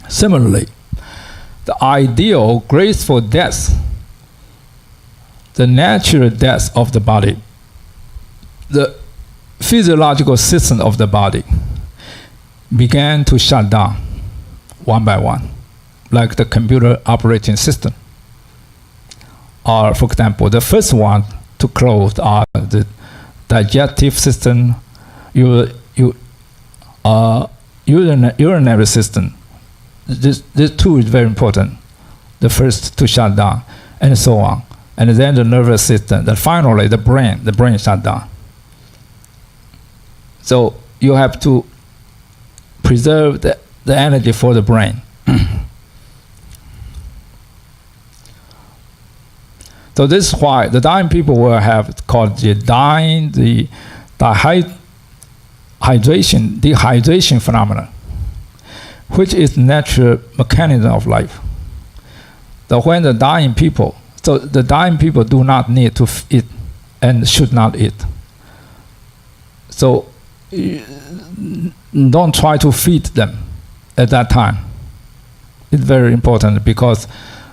Similarly, the ideal graceful death, the natural death of the body, the physiological system of the body began to shut down one by one, like the computer operating system. Or, for example, the first one to close are the digestive system, urinary system. This two is very important. The first to shut down, and so on. And then the nervous system. Then finally, the brain shut down. So you have to preserve the energy for the brain. So this is why the dying people will have called the dehydration phenomenon, which is natural mechanism of life. So when the dying people do not need to eat and should not eat. So don't try to feed them at that time. It's very important because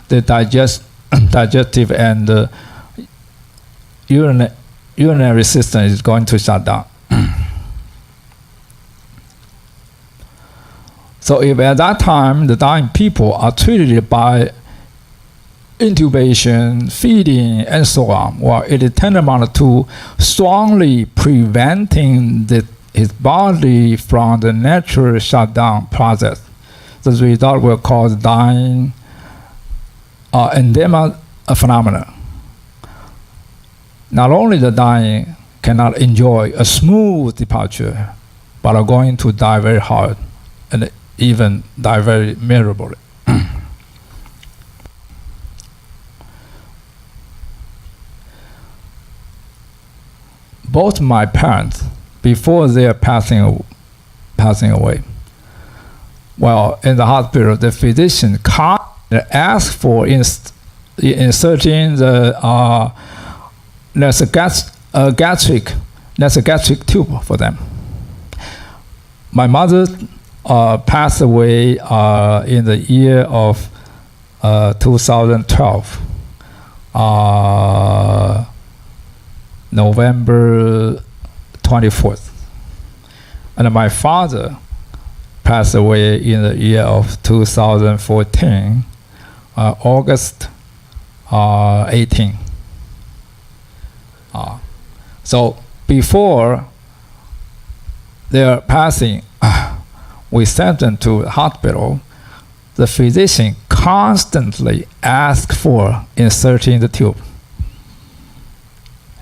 the digestive and urinary system is going to shut down. So if at that time the dying people are treated by intubation, feeding, and so on, well, it is tantamount to strongly preventing his body from the natural shutdown process. The result will cause dying endemic phenomena. Not only the dying cannot enjoy a smooth departure, but are going to die very hard and even die very miserably. Both my parents, before they are passing away, well, in the hospital, the physician asked for inserting the gastric tube for them. My mother passed away in the year of 2012, November 24th. And my father passed away in the year of 2014, August 18. So before their passing, we sent them to the hospital. The physician constantly asked for inserting the tube.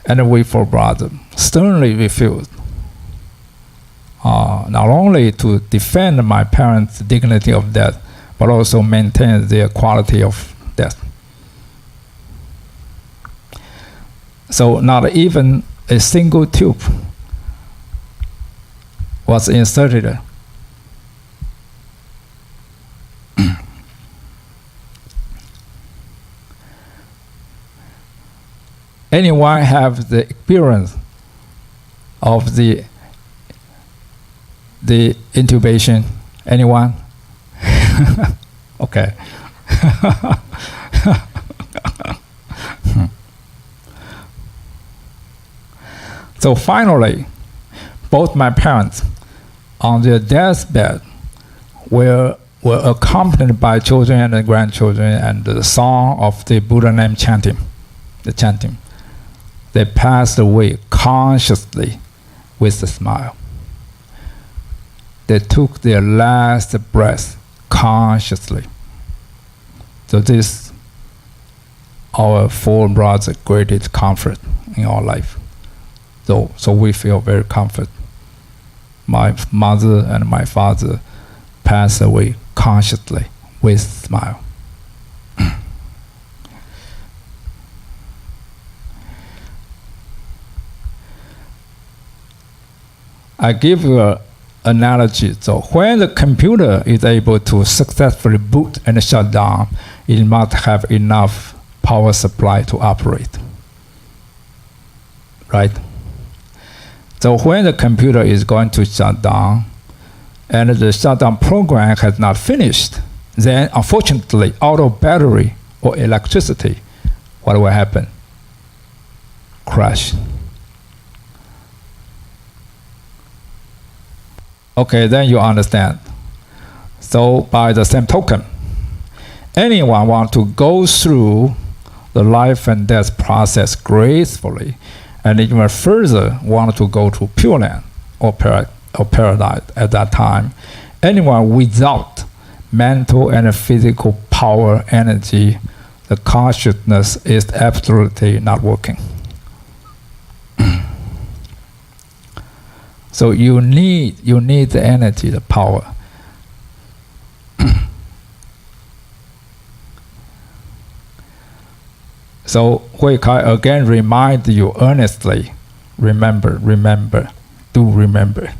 And we forbade them, sternly refused. Not only to defend my parents' dignity of death, but also maintain their quality of death. So not even a single tube was inserted. Anyone have the experience of the intubation? Anyone? Okay. So finally, both my parents on their deathbed were accompanied by children and grandchildren and the song of the Buddha name chanting, the chanting. They passed away consciously with a smile. They took their last breath consciously. So this our four brothers' greatest comfort in our life. So we feel very comfort. My mother and my father passed away consciously with a smile. I give you an analogy. So when the computer is able to successfully boot and shut down, it must have enough power supply to operate. Right? So when the computer is going to shut down, and the shutdown program has not finished, then unfortunately, out of battery or electricity, what will happen? Crash. Okay, then you understand. So by the same token, anyone want to go through the life and death process gracefully, and even further want to go to Pure Land or paradise at that time, anyone without mental and physical power, energy, the consciousness is absolutely not working. So you need the energy, the power. So Hui Kai again remind you earnestly, remember, do remember.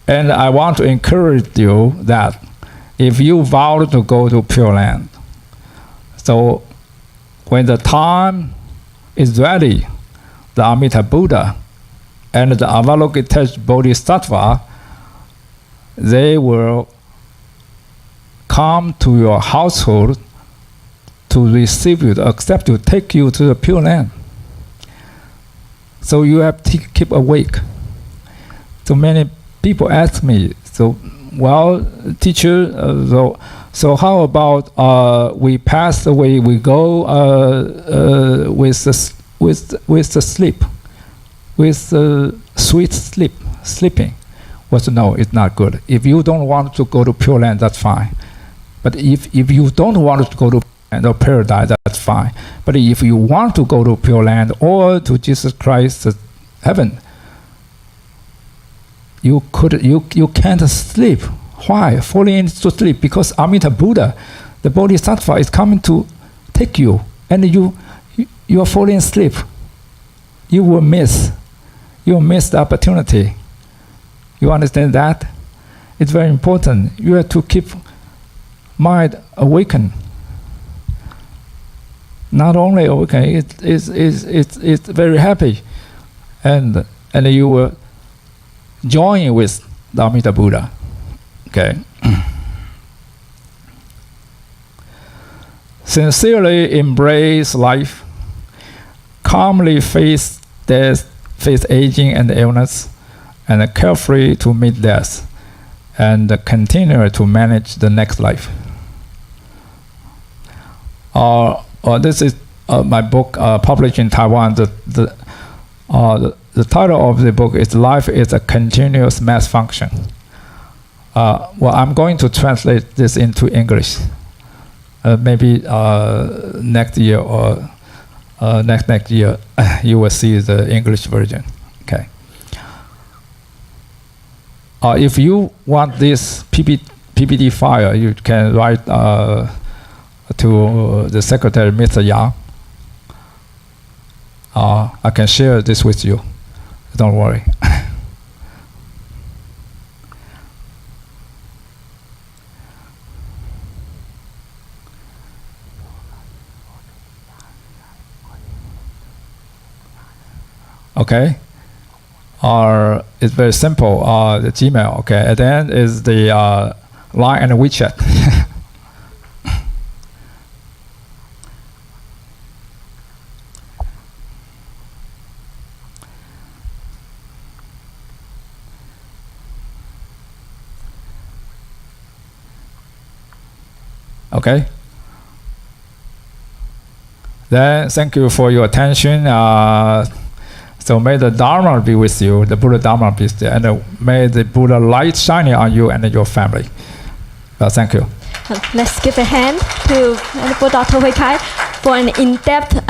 And I want to encourage you that if you vow to go to Pure Land, so when the time is ready, the Amita Buddha and the Avalokiteshvara Bodhisattva, they will come to your household to receive you, to accept you, take you to the Pure Land. So you have to keep awake. So many people ask me, so, well, teacher, so how about we pass away, we go with the sleep, with sweet sleeping? Well, so no, it's not good. If you don't want to go to Pure Land, that's fine. But if you don't want to go to or paradise, that's fine. But if you want to go to Pure Land or to Jesus Christ's heaven, you can't sleep. Why? Falling into sleep because Amita Buddha, the Bodhisattva, is coming to take you, and you are falling asleep. You will miss the opportunity. You understand that? It's very important. You have to keep mind awakened. Not only awaken, it's very happy, and you will join with the Amita Buddha. Okay. Sincerely embrace life, calmly face death, face aging and illness, and carefree to meet death, and continue to manage the next life. This is my book published in Taiwan. The title of the book is "Life is a Continuous Mass Function." Well, I'm going to translate this into English. Maybe next year or next year, you will see the English version. Okay. If you want this PPT file, you can write to the secretary, Mr. Yang. I can share this with you. Don't worry. Okay, it's very simple. The Gmail. Okay, and then is the Line and WeChat. Okay. Then thank you for your attention. So may the Dharma be with you, the Buddha Dharma be there, and may the Buddha light shining on you and your family. Thank you. Let's give a hand to Dr. Hui Kai for an in-depth